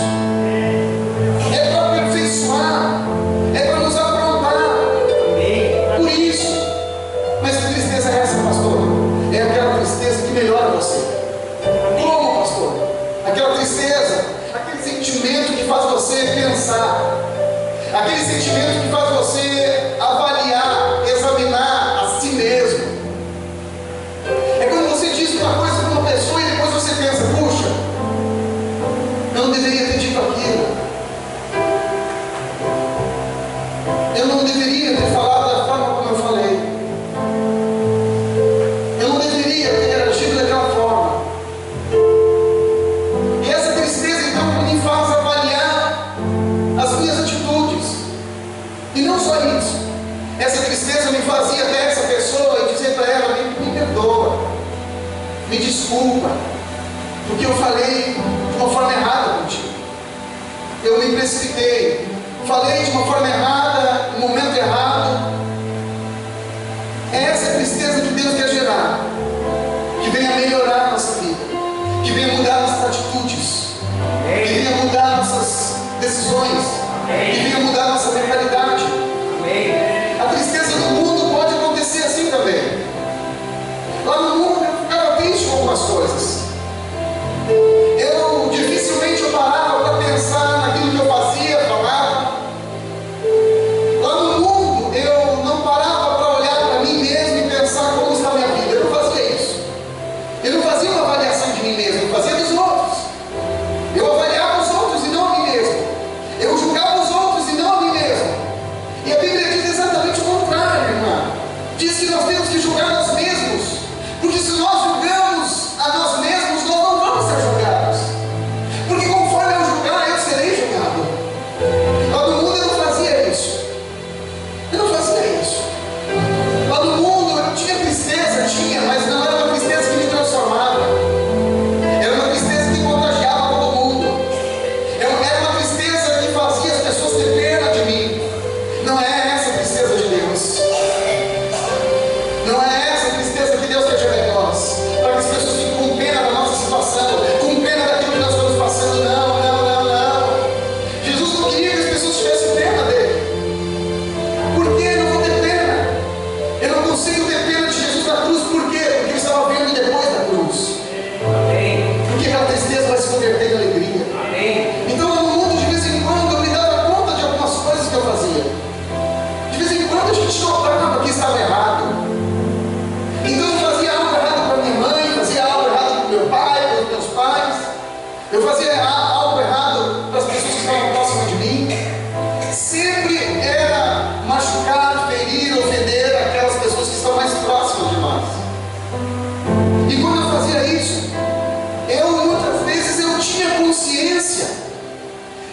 você pensar, aquele sentimento que faz você avaliar, examinar a si mesmo. É quando você diz uma coisa para uma pessoa e depois você pensa: puxa, eu não deveria ter dito aquilo, eu não deveria ter falado da forma como eu falei, eu não deveria ter agido daquela forma. E essa tristeza então me faz avaliar as minhas atitudes. E não só isso, essa tristeza me fazia até essa pessoa e dizer para ela: me perdoa, me desculpa, porque eu falei de uma forma errada contigo, eu me precipitei, falei de uma forma errada, no momento errado. É essa tristeza que Deus quer gerar, que venha melhorar a nossa vida, que venha mudar nossas atitudes, que venha mudar nossas decisões, que venha mudar nossa mentalidade. A tristeza do mundo pode acontecer assim também. Lá no mundo eu ficava triste com algumas coisas. Dificilmente eu parava para pensar naquilo que eu fazia, falava. Lá no mundo eu não parava para olhar para mim mesmo e pensar como está a minha vida. Eu não fazia isso. Eu não fazia uma avaliação de mim mesmo, eu fazia dos outros. Eu avaliava os outros e não a mim mesmo. Eu julgava os outros e não a mim mesmo. E a Bíblia diz exatamente o contrário, irmã. Diz que nós temos que julgar nós mesmos, porque se nós julgamos a nós mesmos, nós não vamos ser julgados, porque conforme eu julgar, eu serei julgado. Lá no mundo eu não fazia isso. Eu não fazia isso. Lá no mundo eu tinha tristeza, mas não era uma tristeza que me transformava. Era uma tristeza que contagiava todo mundo. Era uma tristeza que fazia as pessoas ter pena de mim. Não é essa a tristeza de Deus. Não é essa a tristeza que Deus quer gerar em nós, para que as pessoas fiquem com pena da nossa situação, com pena daquilo que nós estamos passando. Não, não, não, não. Jesus não queria que as pessoas tivessem pena dele. Por que eu não vou ter pena? Eu não consigo ter pena de Jesus na cruz. Por quê? Porque eu estava vendo depois da cruz. Porque aquela tristeza vai se converter em alegria. Então no mundo, de vez em quando, eu me dava conta de algumas coisas que eu fazia. De vez em quando a gente notava que estava errado. Então eu fazia algo errado para minha mãe, fazia algo errado para meu pai, para os meus pais. Eu fazia algo errado para as pessoas que estavam próximas de mim. Sempre era machucar, ferir, ofender aquelas pessoas que estão mais próximas de nós. E quando eu fazia isso, muitas vezes eu tinha consciência.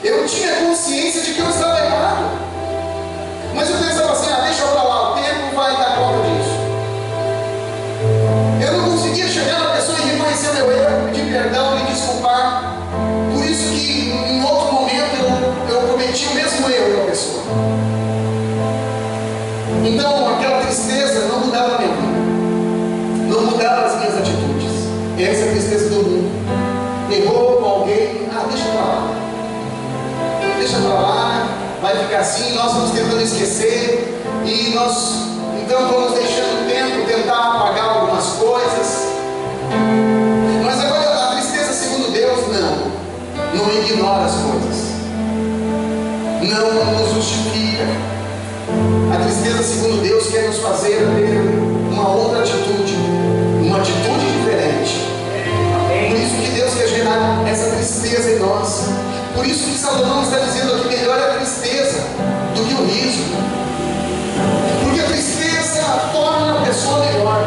Eu tinha consciência de que eu estava errado. Mas eu pensava assim: deixa pra lá, o tempo vai dar conta disso. Eu não conseguia chegar na pessoa e reconhecer meu erro, pedir perdão, me desculpar. Por isso que em outro momento eu cometi o mesmo erro da pessoa. Então aquela tristeza não mudava a minha vida, não mudava as minhas atitudes. Essa é a tristeza do mundo. Errou com alguém, deixa pra lá, vai ficar assim. Nós vamos tentando esquecer e nós então vamos deixando o tempo tentar apagar algumas coisas. Mas agora a tristeza segundo Deus não ignora as coisas, não nos justifica. A tristeza segundo Deus quer nos fazer ter uma outra atitude, uma atitude diferente. Por isso que Deus quer gerar essa tristeza em nós. Por isso que Salomão está dizendo aqui: melhor é a tristeza do que o riso, porque a tristeza torna a pessoa melhor.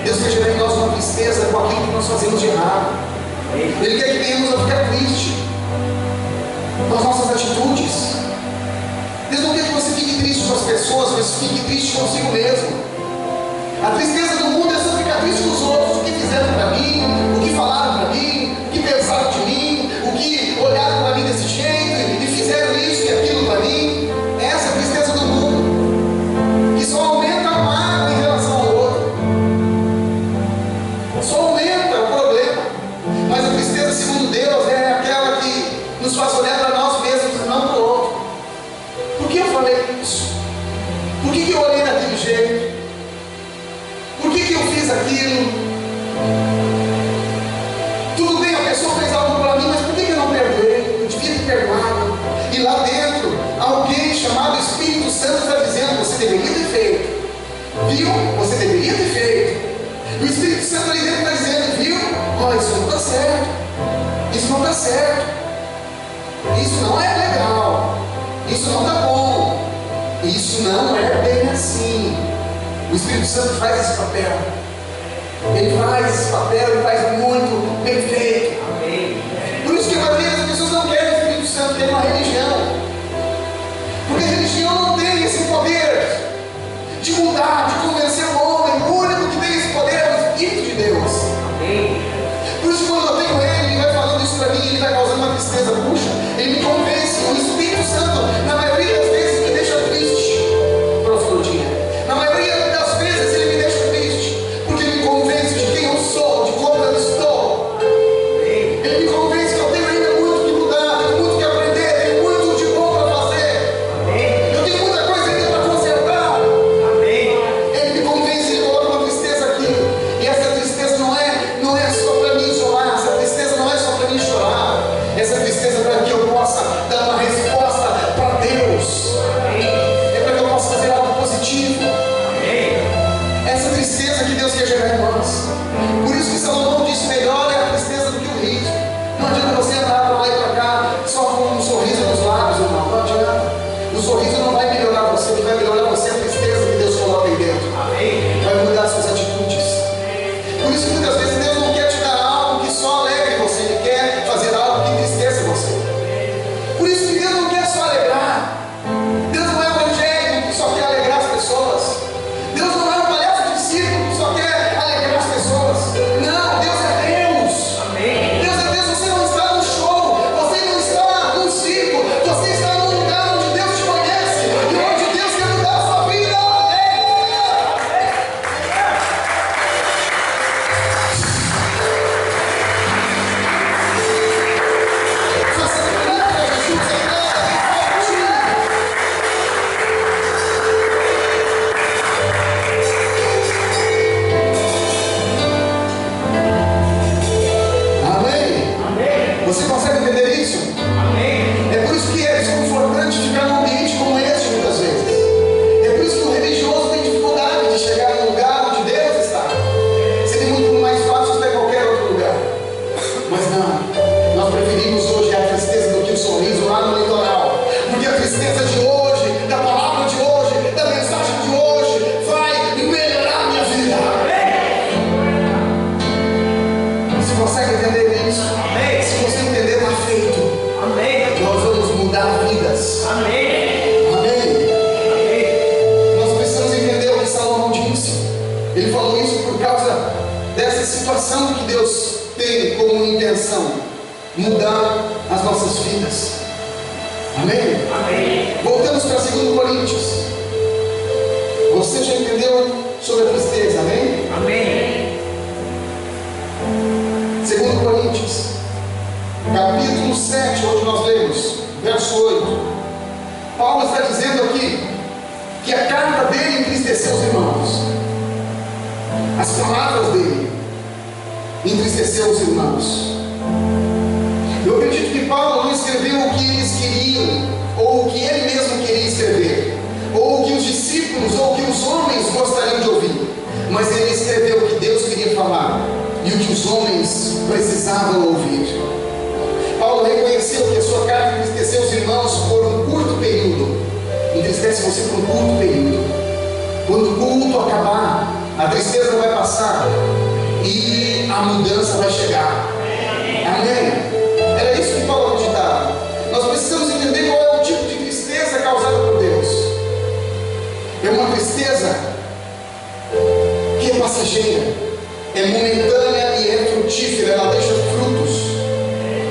Deus quer gerar em nós uma tristeza com aquilo que nós fazemos de errado. Ele quer que venhamos a ficar triste com as nossas atitudes. Deus não quer que você fique triste com as pessoas, mas fique triste consigo mesmo. A tristeza do mundo é só ficar triste com os outros, o que fizeram para mim, o que falaram para mim, o que pensaram de mim, o que olharam para mim desse jeito e fizeram isso e aquilo para mim. Essa é a tristeza do mundo, que só aumenta a mágoa em relação ao outro, só aumenta o problema. Mas a tristeza segundo Deus é aquela que nos faz olhar para nós mesmos e não para o outro. Por que eu falei isso? Por que eu olhei daquele jeito? Por que eu fiz aquilo? Tudo bem, a pessoa fez algo para mim, mas por que eu não perdoei? Eu devia ter perdoado. certo, isso não é legal, isso não está bom, isso não é bem assim. O Espírito Santo faz esse papel. Ele faz esse papel, ele faz muito bem feito. Por isso que a maioria das pessoas não querem o Espírito Santo, querem uma religião. Porque a religião não tem esse poder de mudar, de convencer o homem. O único que tem esse poder é o Espírito de Deus. Por isso, quando eu tenho ele, ele vai falando isso para mim, ele vai causando uma tristeza. Puxa, ele me convence. O Espírito Santo, na maioria das vezes, me deixa triste. Profundinha. Na maioria das vezes, ele me deixa triste, porque ele me convence de quem eu sou, de como eu estou. Ele me convence que eu tenho ainda muito que mudar, tenho muito que aprender, tenho muito de bom para fazer. Eu tenho muita coisa ainda para consertar. Ele me convence, ele coloca uma tristeza aqui. E essa tristeza não é só para mim isolar, essa tristeza não é só para mim chorar. Essa tristeza é para que eu possa dar uma resposta para Deus. É para que eu possa fazer algo positivo. Essa tristeza que Deus quer gerar em nós. Por isso que Salomão disse: melhor é a tristeza do que o riso. Não adianta você andar para lá e para cá só com um sorriso nos lábios, irmão. Não adianta. O sorriso não vai melhorar você, o que vai melhorar você é a tristeza que Deus coloca aí dentro. Vai mudar suas atitudes. Por isso que muitas vezes Deus não quer te dar algo que só alegre você, Ele quer fazer algo que entristeça você. Por isso que Deus não quer só alegrar. Deus não é um evangélico que só quer alegrar as pessoas. Deus não é um palhaço de circo que só quer alegrar as pessoas. Não, Deus é Deus. Deus é Deus. Você não está no show, você não está num circo, você está num lugar onde Deus te conhece e onde Deus quer mudar a sua vida. Você canta, Jesus, você canta, amém? Você consegue entender isso? É por isso que é desconfortante ficar num ambiente como este muitas vezes. É por isso que o religioso tem dificuldade de chegar no lugar onde Deus está. Seria muito mais fácil estar em qualquer outro lugar. Mas não, nós preferimos hoje a tristeza do que o sorriso lá no litoral. Porque a tristeza de hoje, da palavra de hoje, da mensagem de hoje, vai melhorar a minha vida. Você consegue entender isso? Se você entender, está feito. Nós vamos mudar vidas. Amém. Nós precisamos entender o que Salomão disse. Ele falou isso por causa dessa situação que Deus tem como intenção: mudar as nossas vidas. Amém? Voltamos para 2 Coríntios. Você já entendeu sobre a tristeza, amém? 2 Coríntios, capítulo 7, onde nós lemos, verso 8. Paulo está dizendo aqui que a carta dele entristeceu os irmãos. As palavras dele entristeceu os irmãos. Eu acredito que Paulo não escreveu o que eles queriam, ou o que ele mesmo queria escrever, ou o que os discípulos, ou o que os homens gostariam de ouvir. Mas ele escreveu o que Deus queria falar e o que os homens precisavam ouvir. Paulo reconheceu que a sua carta entristeceu os irmãos por um curto período. Entristece você por um curto período. Quando o culto acabar, a tristeza vai passar e a mudança vai chegar. Amém? Era isso que Paulo acreditava. Nós precisamos entender qual é o tipo de tristeza causada por Deus. É uma tristeza que é passageira, é momentânea e é frutífera, ela deixa frutos.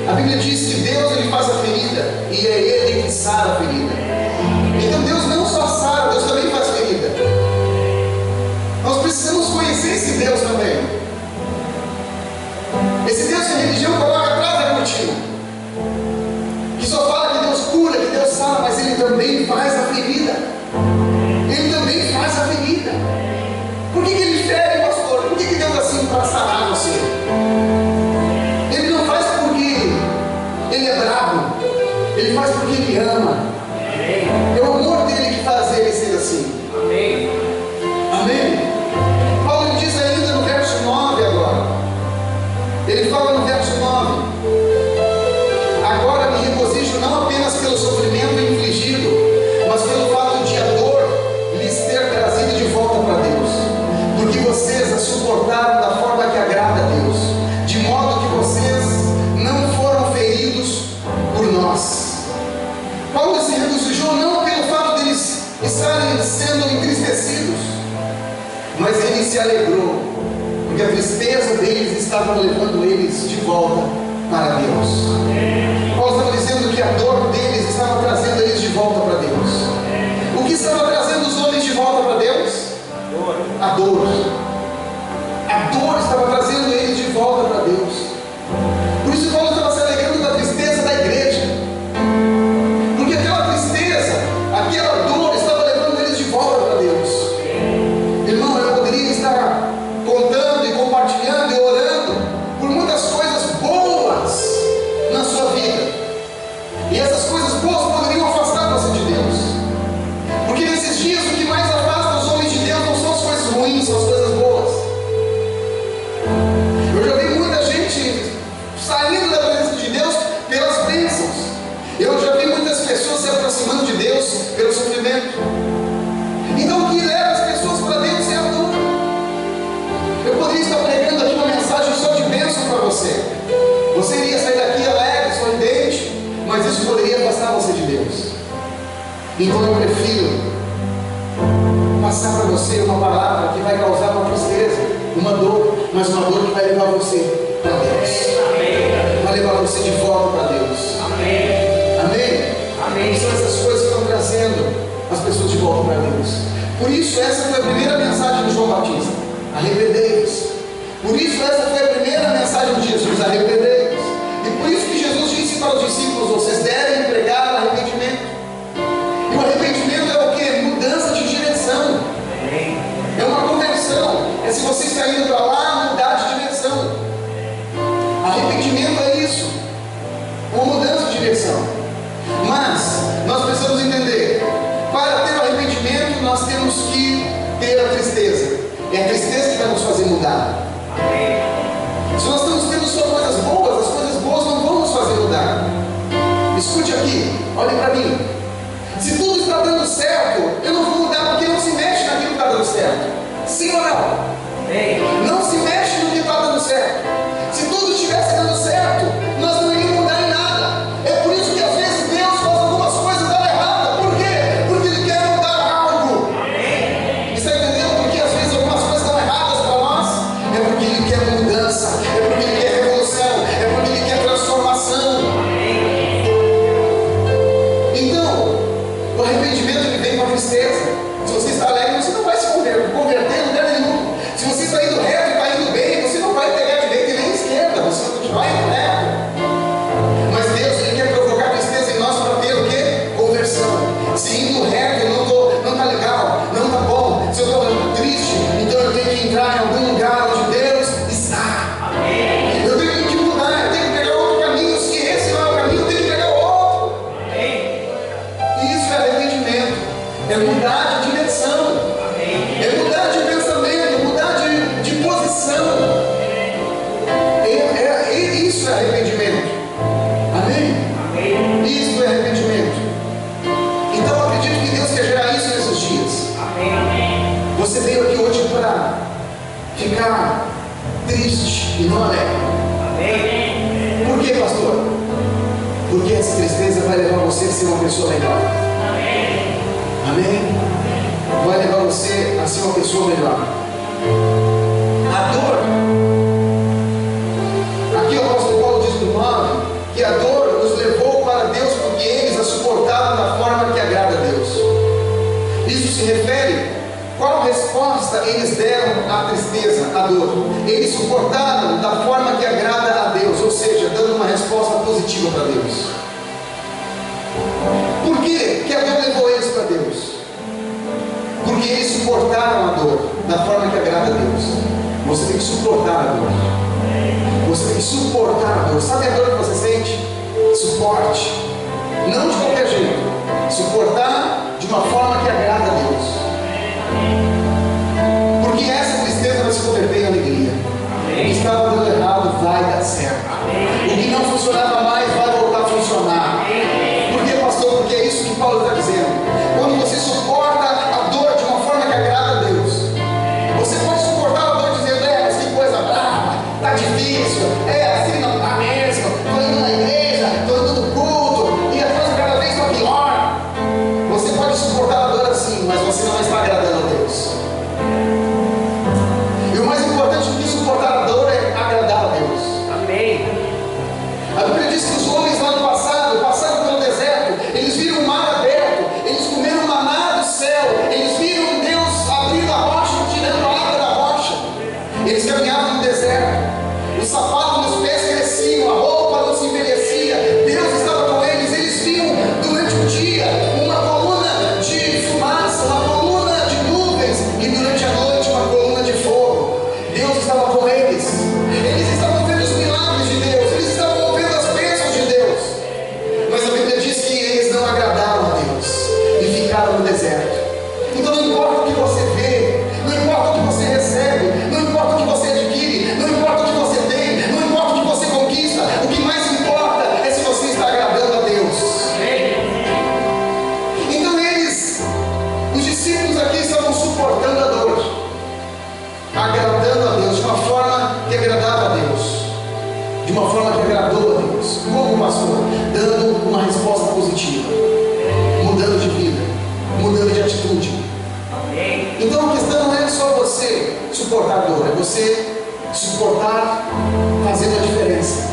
A Bíblia diz que Deus ele faz a ferida e é Ele que sara a ferida. Então Deus não só sara, Deus também faz ferida. Nós precisamos conhecer esse Deus também. Esse Deus que a religião coloca atrás da cortina, que só fala que Deus cura, que Deus sara, mas Ele também faz a ferida. Ele também faz a ferida. Por que Ele fere, pastor? Por que Deus assim para sarar você? Ele não faz porque Ele é bravo. Ele faz porque Ele ama. É o amor dele que faz ele ser assim. Amém? Paulo diz ainda no verso 9 agora. Ele fala no verso 9: estarem sendo entristecidos, mas ele se alegrou, porque a tristeza deles estava levando eles de volta para Deus. Paulo estava dizendo que a dor deles estava trazendo eles de volta para Deus. O que estava trazendo os homens de volta para Deus? A dor. A dor estava trazendo eles de volta para Deus. Por isso Paulo estava se alegrando da tristeza da igreja, porque aquela tristeza, aquela dor estava levando eles de volta para Deus. Irmão, eu poderia estar contando e compartilhando e orando por muitas coisas boas na sua vida, e essas coisas boas poderiam afastar você de Deus, porque nesses dias o que mais afasta os homens de Deus não são as coisas ruins, são as coisas boas. Eu já vi muita gente saindo da presença de Deus pelas bênçãos. Eu já vi muitas pessoas se aproximando de Deus pelo sofrimento. Então o que leva as pessoas para Deus é a dor. Eu poderia estar pregando aqui uma mensagem só de bênção para você. Você iria sair daqui alegre, sorridente, mas isso poderia afastar você de Deus. Então eu prefiro passar para você uma palavra que vai causar uma tristeza, uma dor, mas uma dor que vai levar você para Deus. Vai levar você de volta para Deus. Amém? São essas coisas que estão trazendo as pessoas de volta para Deus. Por isso essa foi a primeira mensagem de João Batista: arrependei-vos. Por isso essa foi a primeira mensagem de Jesus: arrependei-vos. E por isso que Jesus disse para os discípulos: vocês devem pregar o arrependimento. E o arrependimento é o que? Mudança de direção. É uma conversão. É se você está indo para lá, mudar de direção. Arrependimento é isso, uma mudança de direção. Mas nós precisamos entender: para ter o arrependimento nós temos que ter a tristeza. É a tristeza que vai nos fazer mudar. Se nós estamos tendo só coisas boas, as coisas boas não vão nos fazer mudar. Escute aqui, olhe para mim. Se tudo está dando certo, eu não vou mudar, porque não se mexe naquilo que está dando certo. Sim ou não? Não se mexe no que está dando certo. Se tudo estivesse dando certo, nós não iríamos mudar em nada. É por isso que às vezes Deus faz algumas coisas dar errado. Por quê? Porque Ele quer mudar algo. Está entendendo? Porque às vezes algumas coisas dão erradas para nós. É porque Ele quer mudança, é porque Ele quer revolução, é porque Ele quer transformação. Então, o arrependimento ele vem com a tristeza. Se você está alegre, você não vai se converter em lugar nenhum. Se você está indo reto e está indo bem, você não vai pegar direita e nem esquerda, você vai indo reto. Mas Deus ele quer provocar tristeza em nós para ter o quê? Conversão. Se indo reto não está legal, não está bom, se eu estou triste, então eu tenho que entrar em algum lugar onde Deus está. Eu tenho que mudar, eu tenho que pegar outro caminho. Se esse não é o caminho, eu tenho que pegar outro. Isso é arrependimento, é mudar de direção, é mudar de pensamento, mudar de posição. Isso é arrependimento. Amém? Isso é arrependimento. Então eu acredito que Deus quer gerar isso nesses dias. Você veio aqui hoje para ficar triste e não alegre. Por quê, pastor? Porque essa tristeza vai levar você a ser uma pessoa melhor. Amém? Vai levar você a ser uma pessoa melhor. A dor, aqui o apóstolo Paulo diz no 9 que a dor os levou para Deus porque eles a suportaram da forma que agrada a Deus. Isso se refere, qual resposta eles deram à tristeza, à dor? Eles suportaram da forma que agrada a Deus, ou seja, dando uma resposta positiva para Deus. Por que a dor levou eles para Deus? Porque eles suportaram a dor da forma que agrada a Deus. Você tem que suportar a dor. Você tem que suportar a dor. Sabe a dor que você sente? Suporte. Não de qualquer jeito. Suportar de uma forma que agrada a Deus. Porque essa tristeza vai se converter em alegria. O que estava dando errado vai dar certo. O que não funcionava mais vai voltar a funcionar. Por que, pastor? Porque é isso que Paulo está dizendo. Quando você suporta a dor de uma forma que agrada a Deus, você pode suportar a dor dizendo: mas que coisa brava, está difícil, assim não está mesmo, estou indo na igreja, estou indo no culto, e a coisa cada vez está pior. Você pode suportar a dor assim: deserto. Então não importa o que você vê, não importa o que você recebe, não importa o que você adquire, não importa o que você tem, não importa o que você conquista, o que mais importa é se você está agradando a Deus. Então os discípulos aqui estavam suportando a dor, agradando a Deus de uma forma que agradava a Deus, de uma forma que agradou a Deus. Como pastor? Dando uma resposta positiva, mudando de vida, mudando de atitude. Então a questão não é só você suportar a dor, é você suportar fazendo a diferença.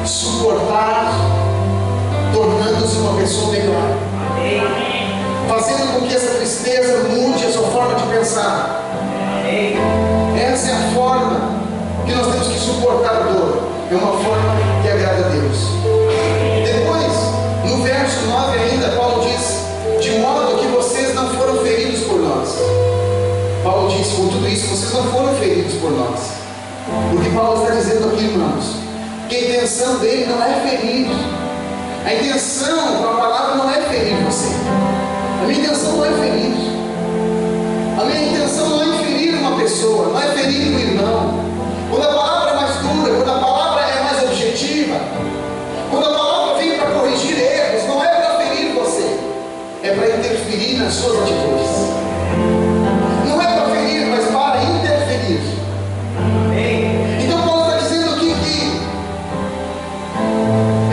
Suportar tornando-se uma pessoa melhor, fazendo com que essa tristeza mude a sua forma de pensar. Essa é a forma que nós temos que suportar a dor. É uma forma que agrada a Deus. Depois, no verso 9 ainda, Paulo diz: de modo que vocês não foram feridos por nós. Paulo diz: com tudo isso, vocês não foram feridos por nós. Porque Paulo está dizendo aqui, irmãos, que a intenção dele não é ferir. A intenção com a palavra não é ferir você. A minha intenção não é ferir. A minha intenção não é ferir uma pessoa, não é ferir um irmão. Quando a palavra é mais dura, quando a palavra é mais objetiva, quando a palavra vem para corrigir erros, não é para ferir você, é para interferir nas suas atitudes. Não é para ferir, mas para interferir. Então Paulo está dizendo aqui que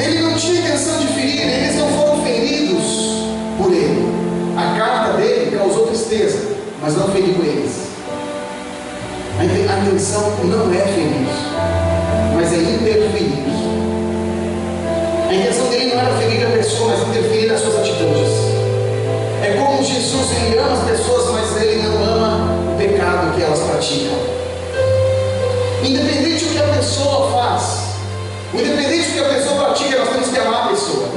ele não tinha intenção de ferir, eles não foram feridos por ele. A carta dele causou tristeza, mas não feriu eles. A intenção não é ferir, mas é interferir. A intenção dele não era ferir a pessoa, mas interferir nas suas atitudes. É como Jesus, ele ama as pessoas, mas ele não ama o pecado que elas praticam. Independente do que a pessoa faz, independente do que a pessoa pratica, nós temos que amar a pessoa.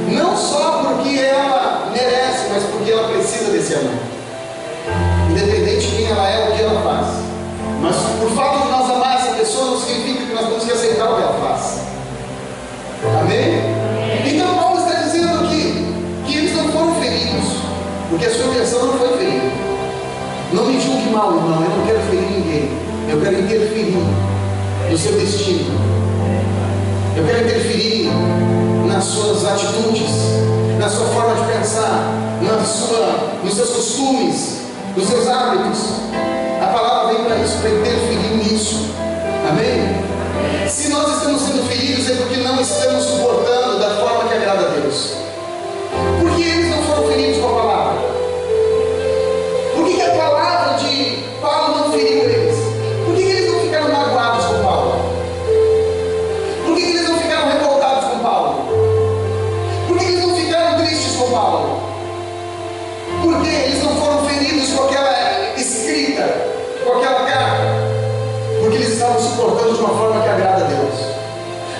Não só porque ela merece, mas porque ela precisa desse amor. Independente de quem ela é ou o que ela faz. Mas por fato de nós amar essa pessoa, não significa que nós temos que aceitar o que ela faz. Amém? Então Paulo está dizendo aqui que eles não foram feridos, porque a sua intenção não foi ferir. Não me julgue mal, irmão, eu não quero ferir ninguém. Eu quero interferir no seu destino. Eu quero interferir nas suas atitudes, na sua forma de pensar, nos seus costumes, nos seus hábitos. A palavra vem para isso, para interferir nisso. Amém? Se nós estamos sendo feridos, é porque não estamos suportando da forma que agrada a Deus. Por que eles não foram feridos com a palavra? Por que a palavra de Paulo não feriu eles? Por que eles não ficaram magoados com Paulo? Por que eles não ficaram revoltados com Paulo? Por que eles não ficaram tristes com Paulo? Por que eles não foram feridos com aquela escrita, com aquela carta? Porque eles estavam suportando de uma forma que agrada a Deus.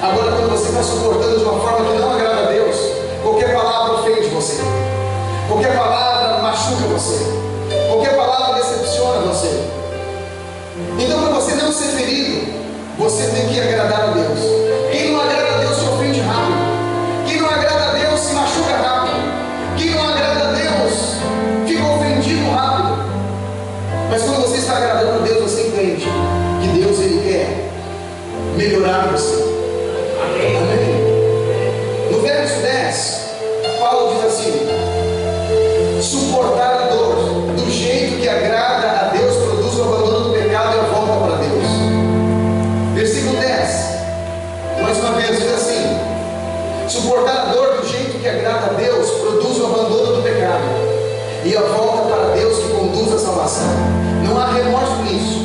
Agora, quando você está suportando de uma forma que não agrada a Deus, qualquer palavra ofende você, qualquer palavra machuca você, qualquer palavra decepciona você. Então, para você não ser ferido, você tem que agradar a Deus. Quem não agrada a Deus se ofende rápido. Quem não agrada a Deus se machuca rápido. Quem não agrada a Deus fica ofendido rápido. Mas quando você está agradando a Deus, você entende que Deus, Ele quer melhorar você. Amém? No verso 10, Paulo diz assim: suportar a dor do jeito que agrada a Deus produz o abandono do pecado e a volta para Deus. Versículo 10, mais uma vez, diz assim: suportar a dor do jeito que agrada a Deus produz o abandono do pecado e a volta para Deus que conduz à salvação. Não há remorso nisso,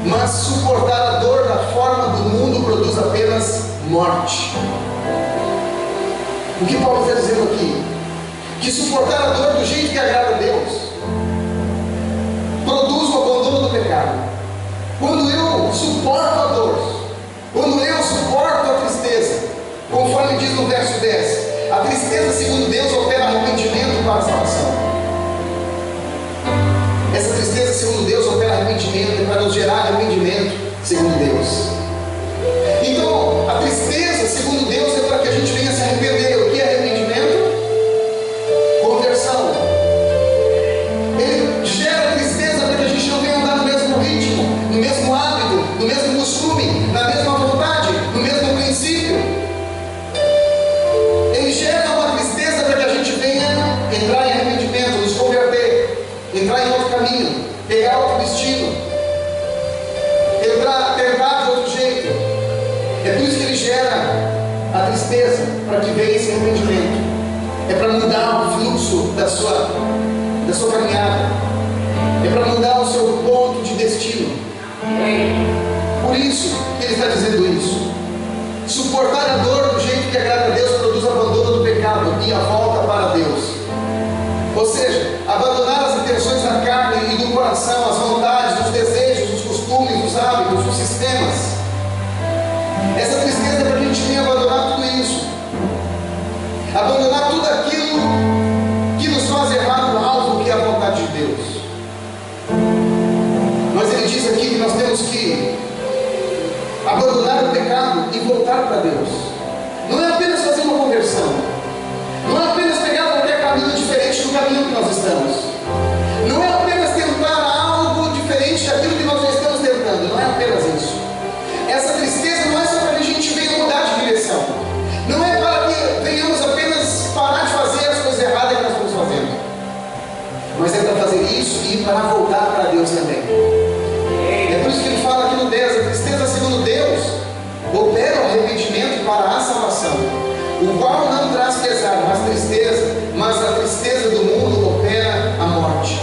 mas suportar a dor da forma do mundo produz apenas morte. O que Paulo está dizendo aqui? Que suportar a dor do jeito que agrada a Deus produz o abandono do pecado. Quando eu suporto a dor, quando eu suporto a tristeza, conforme diz no verso 10, a tristeza segundo Deus opera arrependimento para a salvação. Essa tristeza segundo Deus opera arrependimento, é para nos gerar arrependimento segundo Deus. Então, a tristeza segundo Deus é para que a gente venha se arrepender. O que é arrependimento? Conversão. tristeza para que venha esse arrependimento. É para mudar o fluxo da sua caminhada. É para mudar o seu ponto de destino. Por isso que ele está dizendo isso. Suportar a dor do jeito que agrada a Deus produz abandono do pecado e a volta para Deus. Ou seja, abandonar as intenções da carne e do coração, as vontades, os desejos, os costumes, os hábitos, os sistemas. Essa tristeza é para que a gente venha abandonar tudo isso. Abandonar tudo aquilo que nos faz errar no alvo que é a vontade de Deus. Mas ele diz aqui que nós temos que abandonar o pecado e voltar para Deus. Não é apenas fazer uma conversão. Não é apenas pegar qualquer caminho diferente do caminho que nós estamos. Não é apenas tentar algo diferente daquilo que nós já estamos tentando. Não é apenas isso. Essa tristeza não é só para que a gente venha mudar de direção. Não é para que venhamos apenas parar de fazer as coisas erradas que nós estamos fazendo. Mas é para fazer isso e para voltar para Deus também. É por isso que ele fala aqui no 10, a tristeza segundo Deus opera o arrependimento para a salvação, o qual não traz pesar, mas a tristeza do mundo opera a morte.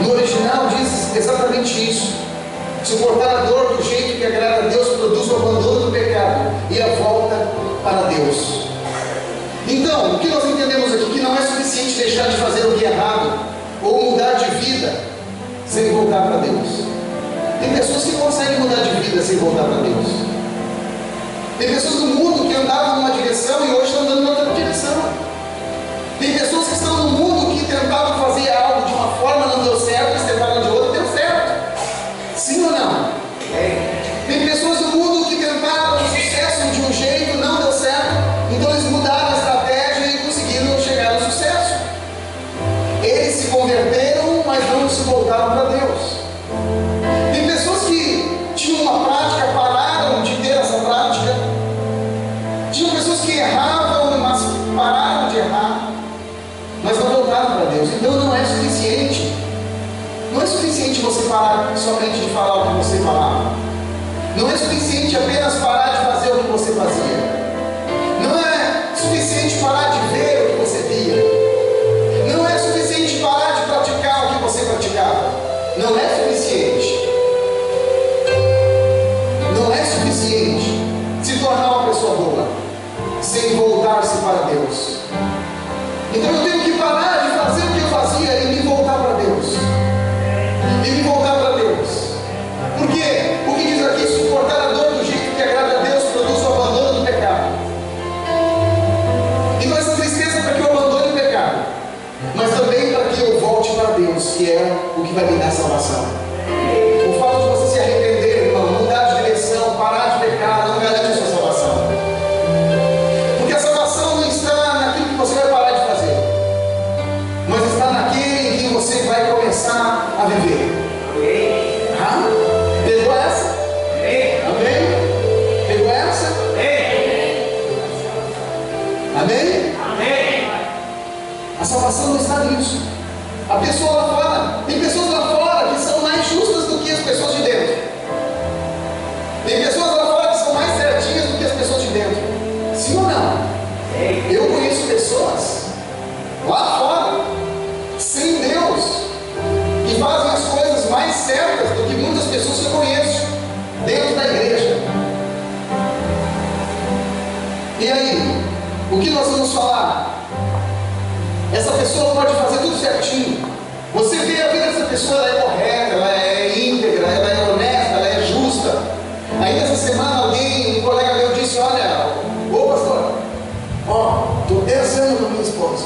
No original diz exatamente isso. Suportar a dor do jeito que agrada a Deus produz o abandono do pecado e a volta para Deus. Então, o que nós entendemos aqui? Que não é suficiente deixar de fazer o que é errado ou mudar de vida sem voltar para Deus. Tem pessoas que conseguem mudar de vida sem voltar para Deus. Tem pessoas no mundo que andavam numa direção e hoje estão andando em outra direção. Tem pessoas que estão no mundo que tentavam fazer algo de uma forma, não deu certo, eles tentaram de outra, deu certo. Sim ou não? Tem pessoas no mundo que tentaram sucesso de um jeito, não deu certo, então eles mudaram a estratégia e conseguiram chegar ao sucesso. Eles se converteram, mas não se voltaram para Deus. Tem pessoas que tinham uma prática, pararam de ter essa prática. Tinham pessoas que erravam, mas pararam de errar, mas não voltaram para Deus. Então não é suficiente. Não é suficiente você parar somente de falar o que você falava. Não é suficiente apenas parar de fazer o que você fazia. Não é suficiente parar de ver o que você via. Não é suficiente parar de praticar o que você praticava. Não é suficiente. Não é suficiente se tornar uma pessoa boa sem voltar-se para Deus. Então eu tenho que parar de fazer o que eu fazia e me voltar para Deus. E me voltar para Deus. Porque o que diz aqui, suportar a dor do jeito que agrada a Deus produz o abandono do pecado. Então essa tristeza é para que eu abandone o pecado, mas também para que eu volte para Deus, que é o que vai me dar salvação. O fato de você se arrepender, irmão, mudar de direção, parar de pecar, não garante a sua salvação. Porque a salvação não está naquilo que você vai parar de fazer, mas está naquele em que você vai começar a viver. Pegou essa? Amém? Pegou essa? Amém? A salvação não está nisso. A pessoa lá fora, tem pessoas lá fora que são mais justas do que as pessoas de dentro. Tem pessoas lá fora que são mais certinhas do que as pessoas de dentro. Sim ou não? Eu conheço pessoas lá fora, sem Deus, que fazem as coisas mais certas do que muitas pessoas que eu conheço dentro da igreja. E aí, o que nós vamos falar? Essa pessoa pode fazer tudo certinho. Você vê a vida dessa pessoa, ela é correta, ela é íntegra, ela é honesta, ela é justa. Aí nessa semana um colega meu disse, olha, ô pastor, estou 10 anos com minha esposa.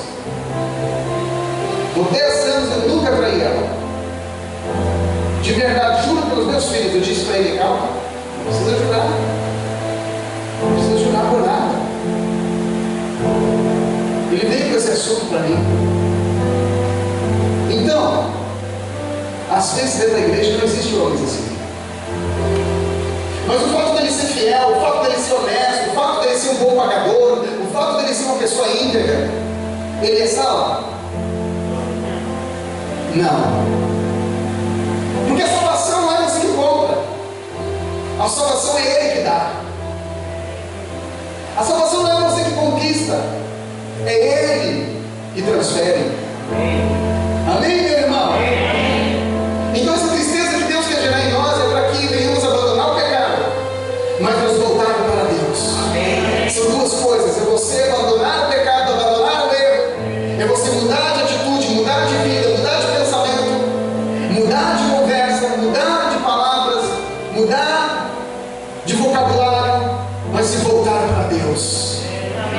Por 10 anos eu nunca traí ela. De verdade, juro pelos meus filhos. Eu disse para ele, calma, não precisa jurar. Não precisa jurar por nada. Ele veio com esse assunto para mim. Então, às vezes dentro da igreja não existe homens assim. Mas o fato dele ser fiel, o fato dele ser honesto, o fato dele ser um bom pagador, o fato dele ser uma pessoa íntegra, ele é salvo? Não. Porque a salvação não é você que compra. A salvação é Ele que dá. A salvação não é você que conquista, é Ele que transfere. Amém, meu irmão? Então essa tristeza que Deus quer gerar em nós é para que venhamos abandonar o pecado, mas nos voltar para Deus. São duas coisas: é você abandonar o pecado, abandonar o erro, é você mudar de atitude, mudar de vida, mudar de pensamento, mudar de conversa, mudar de palavras, mudar de vocabulário, mas se voltar para Deus.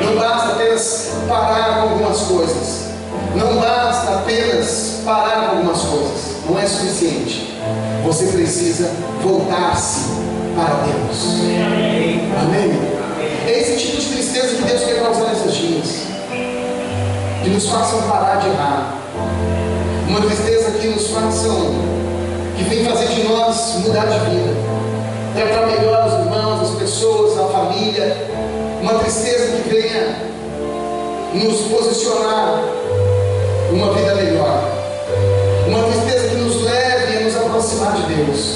Não basta apenas parar com algumas coisas, não basta apenas parar com algumas coisas, não é suficiente. Você precisa voltar-se para Deus. Amém? É esse tipo de tristeza que Deus quer causar nesses dias, que nos façam parar de errar. Uma tristeza que nos façam, que vem fazer de nós mudar de vida, tratar melhor os irmãos, as pessoas, a família. Uma tristeza que venha nos posicionar uma vida melhor. Uma tristeza que nos leve a nos aproximar de Deus.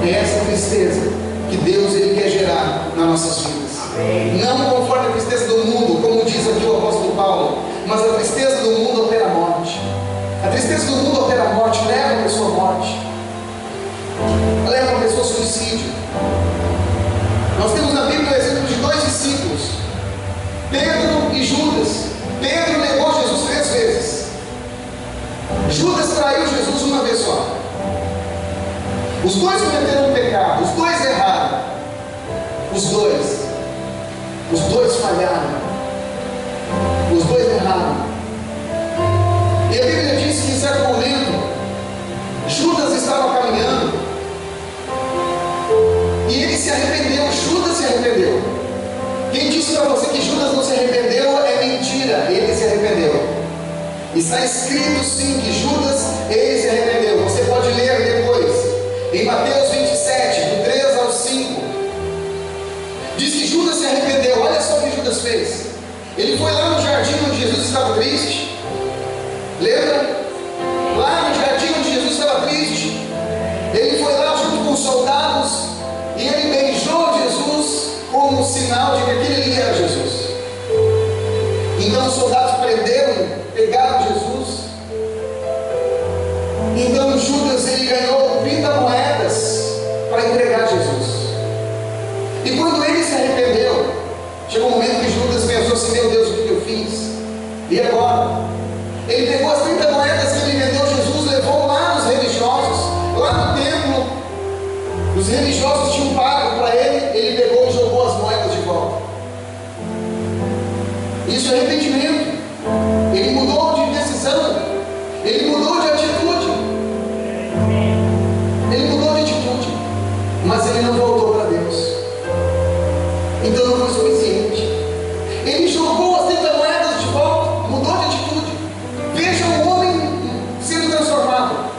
É essa tristeza que Deus ele quer gerar nas nossas vidas. Não conforme a tristeza do mundo, como diz aqui o apóstolo Paulo, mas a tristeza do mundo opera a morte. A tristeza do mundo opera a morte, leva a pessoa à morte, leva a pessoa ao suicídio. Nós temos na Bíblia o exemplo de dois discípulos, Pedro e Judas. Pedro negou Jesus 3 vezes. Judas traiu Jesus uma vez só. Os dois cometeram um pecado, os dois erraram. Os dois falharam. Os dois erraram. E a Bíblia diz que em certo momento Judas estava caminhando e ele se arrependeu. Judas se arrependeu. Quem disse para você que Judas não se arrependeu é mentira. Ele se arrependeu. Está escrito sim que Judas ele se arrependeu. Você pode ler depois em Mateus 27, do 3 ao 5. Diz que Judas se arrependeu. Olha só o que Judas fez. Ele foi lá no jardim onde Jesus estava triste. Lembra? Lá no jardim onde Jesus estava triste, ele foi lá junto com os soldados e ele beijou Jesus como sinal de que aquele ali era Jesus. Então os soldados prenderam, pegaram Jesus. Então Judas ele ganhou 30 moedas para entregar Jesus. E quando ele se arrependeu, chegou um momento que Judas pensou assim: meu Deus, o que eu fiz? E agora? Ele pegou as 30 moedas que ele vendeu Jesus, levou lá nos religiosos, lá no templo. Os religiosos tinham pago para ele, ele pegou e jogou as moedas de volta. Isso é arrependimento. Ele mudou de decisão, ele mudou de atitude. Ele mudou de atitude, mas ele não voltou para Deus. Então não foi suficiente. Ele jogou as 30 moedas de volta, mudou de atitude. Veja o homem sendo transformado.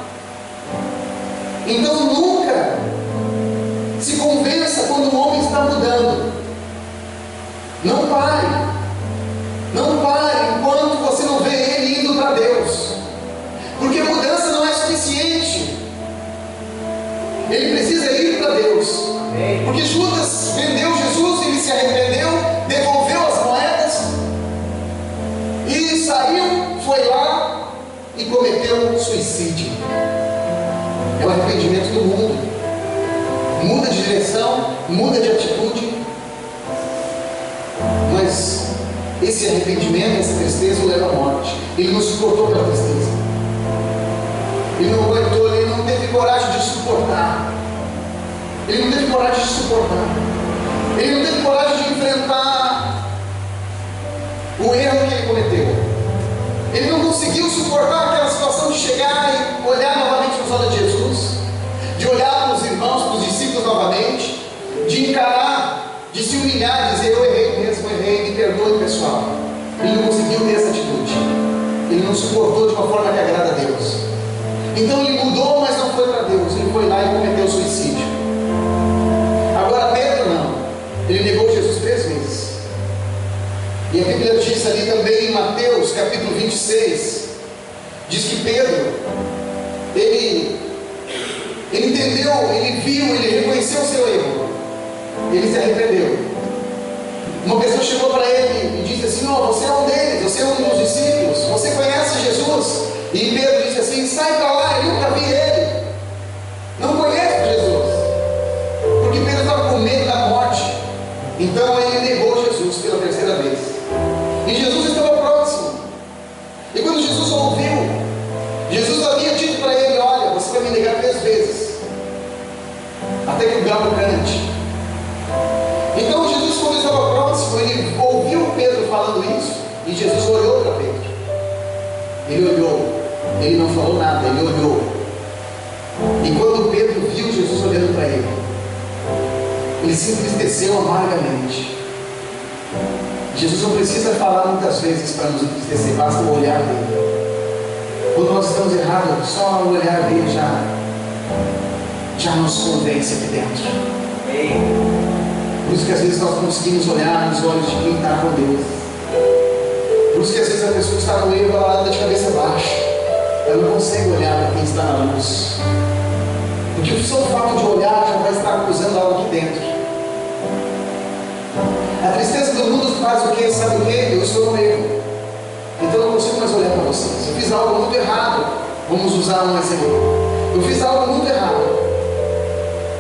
Então nunca se convença quando o homem está mudando. Não pare. Não pare enquanto você não vê ele indo para Deus. Porque a mudança não é suficiente. Ele precisa ir para Deus. Porque Judas vendeu Jesus, ele se arrependeu, devolveu as moedas e saiu, foi lá e cometeu suicídio. É o arrependimento do mundo. Muda de direção, muda de atitude, mas esse arrependimento, essa tristeza o leva à morte. Ele não suportou pela tristeza, ele não aguentou, ele não teve coragem de suportar. Ele não teve coragem de suportar. Ele não teve coragem de enfrentar o erro que ele cometeu. Ele não conseguiu suportar aquela situação de chegar e olhar novamente nos olhos de Jesus, de olhar para os irmãos, para os discípulos novamente, de encarar, de se humilhar, dizer: eu errei mesmo, errei, me perdoe, pessoal. Ele não conseguiu ter essa atitude. Ele não suportou de uma forma que agrada a Deus. Então ele mudou, mas não foi para Deus. Ele foi lá e cometeu suicídio. Agora Pedro não. Ele negou Jesus 3 vezes. E a Bíblia diz ali também em Mateus capítulo 26, diz que Pedro, ele entendeu, ele viu, ele reconheceu o seu erro, ele se arrependeu. Uma pessoa chegou para ele e disse assim: ó, você é um deles, você é um dos discípulos, você conhece Jesus? E Pedro disse assim: sai para lá, eu nunca vi ele. Não conheço Jesus. Porque Pedro estava com medo da morte. Então ele negou Jesus pela terceira vez. E Jesus estava próximo. E quando Jesus ouviu, Jesus havia dito para ele: olha, você vai me negar 3 vezes, até que o galo cante. Então Jesus, quando estava próximo, ele ouviu Pedro falando isso. E Jesus olhou para Pedro. Ele olhou. Ele não falou nada, ele olhou. E quando Pedro viu Jesus olhando para ele, ele se entristeceu amargamente. Jesus não precisa falar muitas vezes para nos entristecer, basta o olhar dele. Quando nós estamos errados, só o olhar dele já nos convence aqui dentro. Por isso que às vezes nós não conseguimos olhar nos olhos de quem está com Deus. Por isso que às vezes a pessoa que está no erro, ela anda de cabeça baixa. Ela não consegue olhar para quem está na luz. Porque o seu fato de olhar já vai estar acusando algo aqui dentro. A tristeza do mundo faz o quê? Sabe o quê? Eu estou no erro. Então eu não consigo mais olhar para vocês. Eu fiz algo muito errado. Vamos usar um exemplo. Eu fiz algo muito errado.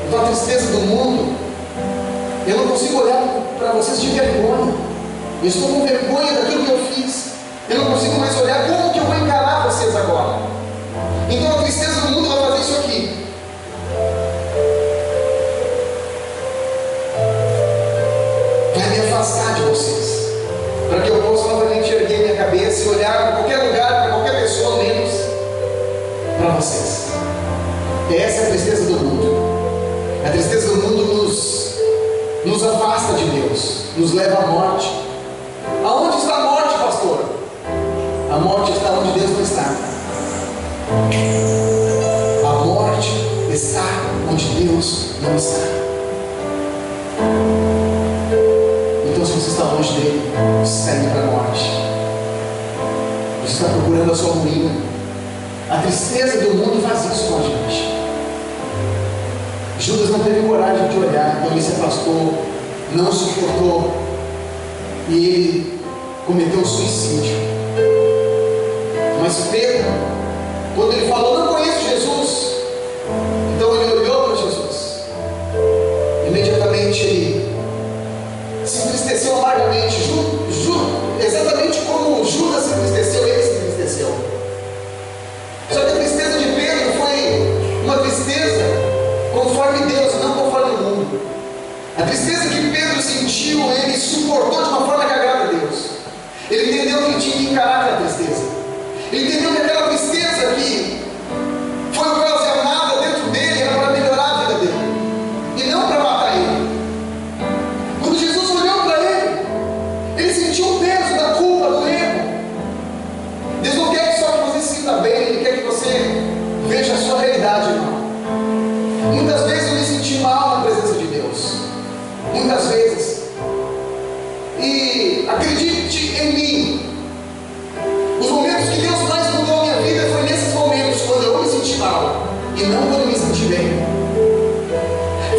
Então a tristeza do mundo, eu não consigo olhar para vocês de vergonha. Eu estou com vergonha daquilo que eu fiz. Eu não consigo mais olhar como que eu vou encarar vocês agora. Então a tristeza do mundo vai fazer isso aqui. Vai me afastar de vocês, para que eu possa novamente erguer minha cabeça e olhar para qualquer lugar, para qualquer pessoa, menos para vocês. Essa é a tristeza do mundo. A tristeza do mundo nos afasta de Deus, nos leva à morte. Aonde está a morte, pastor? A morte está onde Deus não está. A morte está onde Deus não está. Então, se você está longe dele, você está indo para a morte. Você está procurando a sua ruína. A tristeza do mundo faz isso com a gente. Judas não teve coragem de olhar, então ele se afastou, não suportou, e ele cometeu suicídio. Mas Pedro, quando ele falou: não conheço Jesus, então ele olhou para Jesus. Imediatamente ele se entristeceu amargamente, exatamente como Judas se entristeceu, ele se entristeceu. Só que a tristeza de Pedro foi uma tristeza conforme Deus, não conforme o mundo. A tristeza que Pedro sentiu, ele suportou de uma forma que agrada a Deus. Ele entendeu que ele tinha que encarar aquela tristeza. Ele entendeu que aquela tristeza que foi ocasionada dentro dele era para melhorar a vida dele, e não para matar ele. Quando Jesus olhou para ele, ele sentiu o peso da culpa, do erro. Deus não quer que só que você se sinta bem, Ele quer que você veja a sua realidade, irmão. Muitas vezes eu me senti mal na presença de Deus. Muitas vezes. E acredite em mim, os momentos que Deus mais mudou a minha vida foi nesses momentos, quando eu me senti mal e não quando eu me senti bem.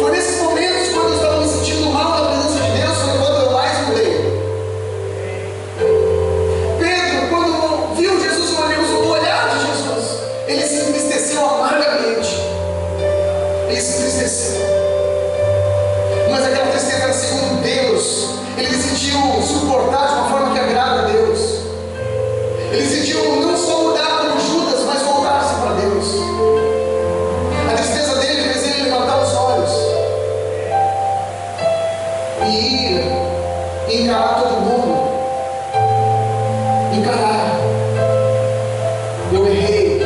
Foi nesses momentos, quando eu estava me sentindo mal na presença de Deus, foi quando eu mais mudei. Pedro, quando viu Jesus, o olhar de Jesus, ele se entristeceu amargamente. Ele se entristeceu. Mas aquela tristeza era segundo Deus. Ele decidiu suportar de uma forma que agrada a Deus. Ele decidiu não só mudar como Judas, mas voltar-se para Deus. A tristeza dele fez ele levantar os olhos e ir encarar todo mundo. Encarar. Eu errei,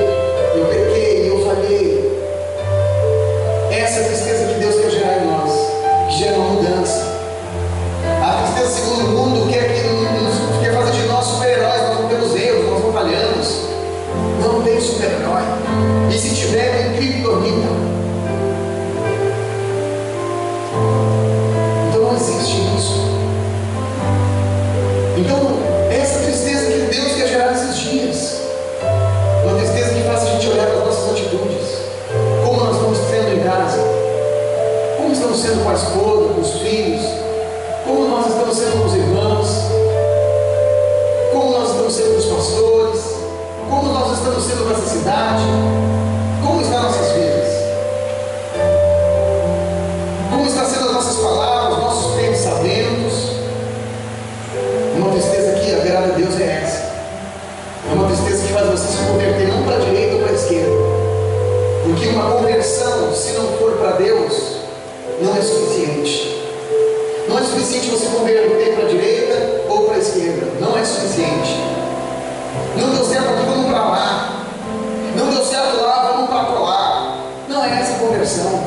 eu pequei, eu falhei. Essa é a tristeza que Deus quer gerar em nós, que gera uma mudança. A tristeza segundo o mundo quer fazer de nós super-heróis. Nós não temos erros, nós não falhamos. Não tem super-herói. E se tiver, tem criptonita. Então não existe isso. Então essa tristeza que Deus quer gerar estamos tendo nessa cidade? Como estão nossas vidas? Como estão sendo as nossas palavras, nossos pensamentos? Uma tristeza que agrada a Deus é essa. É uma tristeza que faz você se converter não para a direita ou para a esquerda. Porque uma conversão, se não for para Deus, não é suficiente. Não é suficiente você converter para a direita ou para a esquerda. Não é suficiente. Não deu certo aqui, vamos para lá. Não deu certo lá, vamos para lá. Não é essa conversão.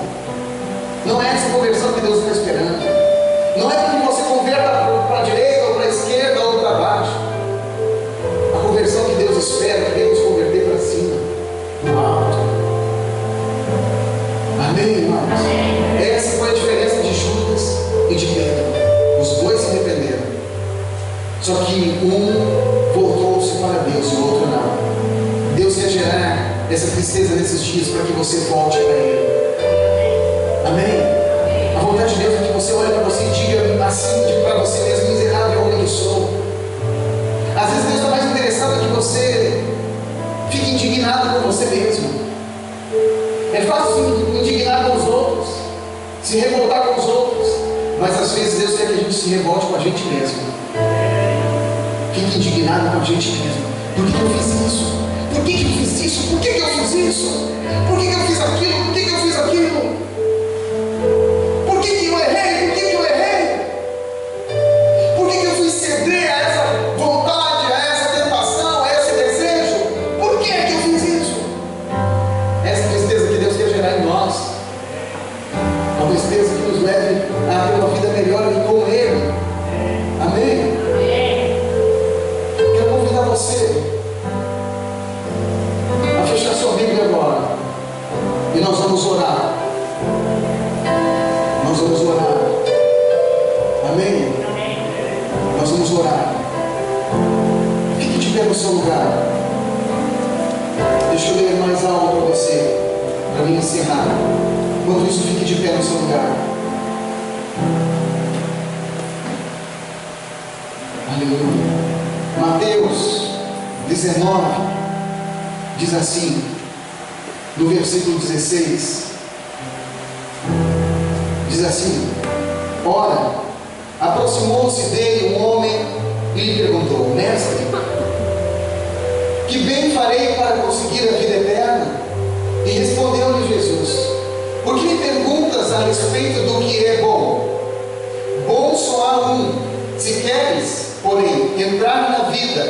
Não é essa conversão que Deus está esperando. Não é porque você converta para a direita ou para a esquerda ou para baixo. A conversão que Deus espera é que Deus converter para cima, no alto. Amém, irmãos? Essa foi a diferença de Judas e de Pedro. Os dois se arrependeram. Só que um voltou-se para Deus e o outro não. Deus quer gerar essa tristeza nesses dias para que você volte para Ele. Amém? A vontade de Deus é que você olhe para você e diga assim para você mesmo: miserável homem que sou. Às vezes Deus está mais interessado que você fique indignado com você mesmo. É fácil se indignar com os outros, se revoltar com os outros, mas às vezes Deus quer que a gente se revolte com a gente mesmo. Fique indignado com a gente mesmo. Por que eu fiz isso? Por que eu fiz isso? Por que eu fiz isso? Por que eu fiz aquilo? Por que eu fiz aquilo? Por que eu errei? Por que eu errei? Por que eu fui ceder a essa vontade, a essa tentação, a esse desejo? Por que eu fiz isso? Essa tristeza que Deus quer gerar em nós, uma tristeza que nos leve a ter uma vida melhor com Ele. Amém? Quero convidar você a fechar sua Bíblia agora e nós vamos orar. Nós vamos orar. Amém? Nós vamos orar. Fique de pé no seu lugar. Deixa eu ler mais algo para você, para mim encerrar. Enquanto isso, fique de pé no seu lugar. Aleluia. Mateus 19 diz assim, no versículo 16, diz assim: ora, aproximou-se dele um homem e lhe perguntou: mestre, que bem farei para conseguir a vida eterna? E respondeu-lhe Jesus: por que me perguntas a respeito do que é bom? Bom só há um. Se queres, porém, entrar na vida,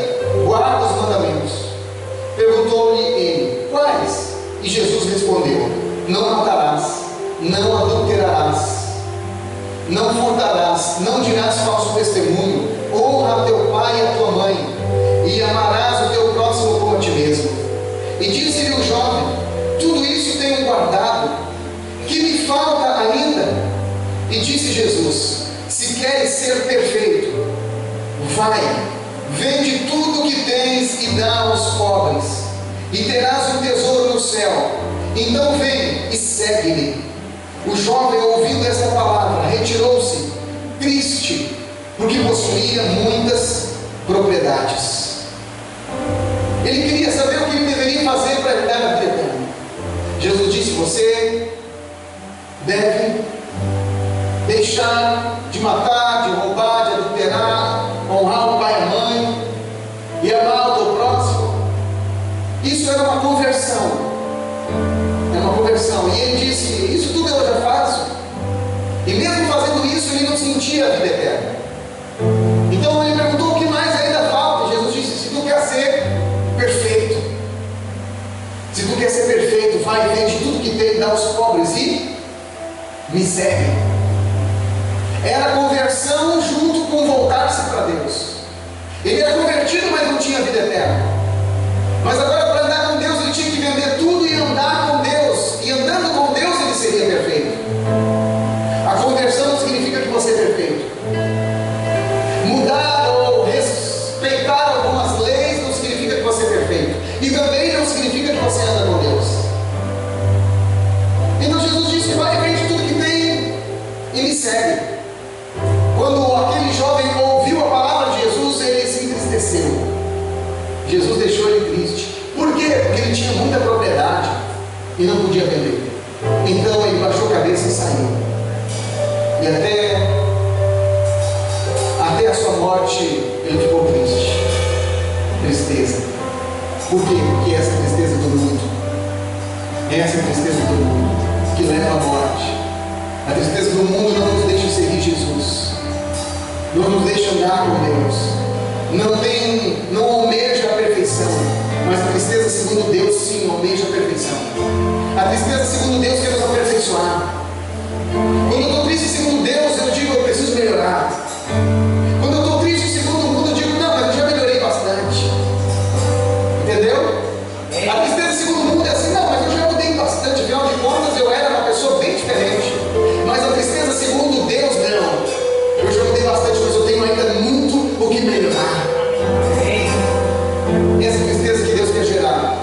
guarda os mandamentos. Perguntou-lhe ele: quais? E Jesus respondeu: não matarás, não adulterarás, não furtarás, não dirás falso testemunho, honra teu pai e a tua mãe, e amarás o teu próximo como a ti mesmo. E disse-lhe o jovem: tudo isso tenho guardado, que me falta ainda? E disse Jesus: se queres ser perfeito, vai, vende tudo o que tens e dá aos pobres, e terás um tesouro no céu. Então vem e segue-me. O jovem, ouvindo esta palavra, retirou-se, triste, porque possuía muitas propriedades. Ele queria saber o que ele deveria fazer para herdar a vida eterna. Jesus disse: você deve deixar de matar, de roubar, de adulterar, honrar o pai e a mãe e amar o teu próximo. Isso era uma conversão. Era uma conversão. E ele disse: isso tudo eu já faço. E mesmo fazendo isso, ele não sentia a vida eterna. Então ele perguntou: o que mais ainda falta? E Jesus disse: se tu quer ser perfeito, se tu quer ser perfeito, vai, vende tudo que tem, dá aos pobres e me segue. Era conversão junto com voltar-se para Deus. Ele era convertido, mas não tinha vida eterna. Mas agora, para andar com Deus, ele tinha que vender tudo e andar com Deus. E andando com Deus, ele seria perfeito. A conversão não significa que você é perfeito. Mudar ou respeitar algumas leis não significa que você é perfeito. E também não significa que você anda com Deus. Então Jesus disse: vai, vende tudo que tem e me segue. Quando aquele jovem ouviu a palavra de Jesus, ele se entristeceu. Jesus deixou ele triste. Por quê? Porque ele tinha muita propriedade e não podia vender. Então ele baixou a cabeça e saiu. E até a sua morte ele ficou triste. Tristeza. Por quê? Porque essa tristeza do mundo, essa tristeza do mundo que leva à morte. A tristeza do mundo não nos deixa seguir Jesus, não nos deixa andar com Deus, não almeja a perfeição. Mas a tristeza segundo Deus sim almeja a perfeição. A tristeza segundo Deus quer nos aperfeiçoar. Quando eu estou triste segundo Deus, eu digo eu preciso melhorar. Quando eu estou triste segundo o mundo, eu digo não, mas eu já melhorei bastante. Entendeu? A tristeza segundo o mundo é assim, não, mas eu já mudei bastante. Afinal de contas, eu era uma pessoa bem diferente. Mas a tristeza segundo Deus, não. Eu já mudei bastante, mas eu tenho ainda muito o que melhorar. Essa tristeza que Deus quer gerar,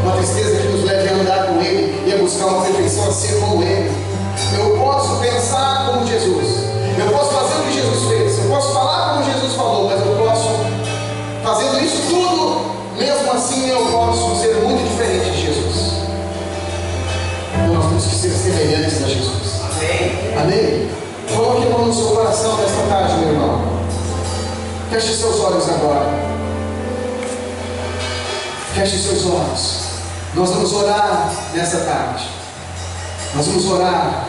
uma tristeza que nos leve a andar com Ele e a buscar uma perfeição, a ser como Ele. Eu posso pensar como Jesus, eu posso fazer o que Jesus fez, eu posso falar como Jesus falou, mas eu posso, fazendo isso tudo, mesmo assim eu posso ser muito diferente de Jesus. Então nós temos que ser semelhantes a Jesus. Amém? Coloque a mão no seu coração nesta tarde, meu irmão. Feche seus olhos agora. Feche seus olhos. Nós vamos orar nessa tarde. Nós vamos orar.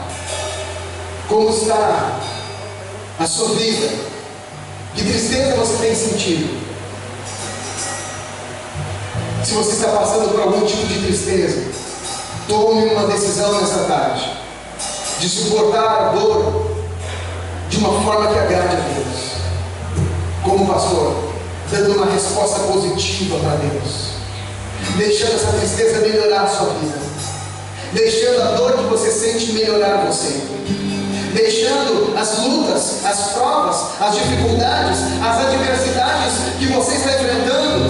Como está a sua vida? Que tristeza você tem sentido? Se você está passando por algum tipo de tristeza, tome uma decisão nessa tarde de suportar a dor de uma forma que agrade a Deus. Como pastor, dando uma resposta positiva para Deus, deixando essa tristeza melhorar a sua vida, deixando a dor que você sente melhorar você, deixando as lutas, as provas, as dificuldades, as adversidades que você está enfrentando.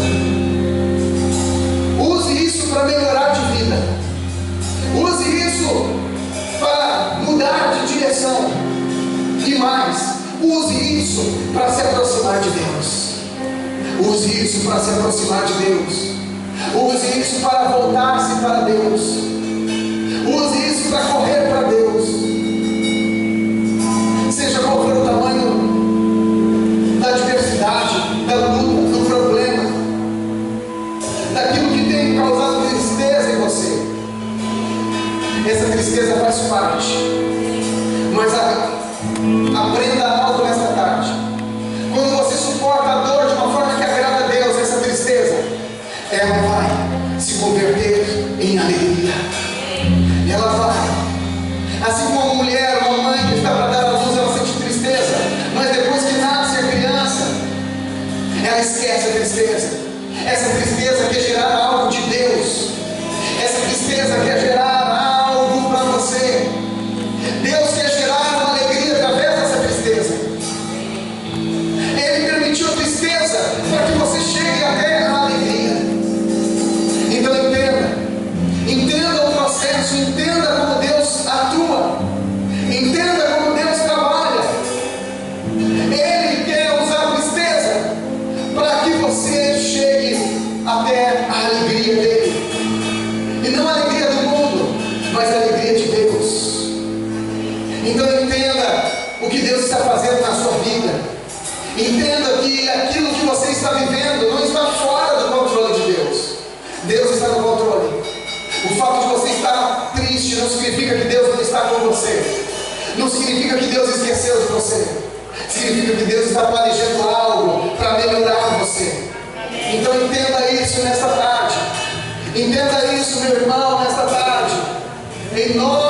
Use isso para melhorar de vida. Use isso para mudar de direção. E mais, use isso para se aproximar de Deus. Use isso para se aproximar de Deus. Use isso para voltar-se para Deus. Use isso para correr para Deus. Seja qual for o tamanho da adversidade, da luta, do problema, daquilo que tem causado tristeza em você. Essa tristeza faz parte. Mas aprenda algo nesta tarde. Quando você suporta a dor de uma forma que agrada a Deus, essa tristeza, ela vai se converter em alegria. Ela vai. Assim como uma mulher, uma mãe que está para dar à luz, ela sente tristeza, mas depois que nasce a criança, ela esquece a tristeza. Essa tristeza quer gerar algo de Deus. Essa tristeza quer gerar algo para você. Deus quer gerar uma alegria através dessa tristeza. Ele permitiu a tristeza para que você chegue até a alegria. Então entenda o processo, entenda como Deus atua, entenda como Deus trabalha. Ele quer usar a tristeza para que você chegue até a alegria dele. E não a alegria do mundo, mas a alegria de Deus. Então entenda o que Deus está fazendo na sua vida. Entenda que aquilo que você está vivendo não está fora do controle de Deus. Deus está no controle. O fato de você estar triste não significa que Deus não está com você. Não significa que Deus esqueceu de você. Significa que Deus está planejando algo para melhorar você. Então entenda isso nesta tarde. Entenda isso, meu irmão, nesta tarde. Em nome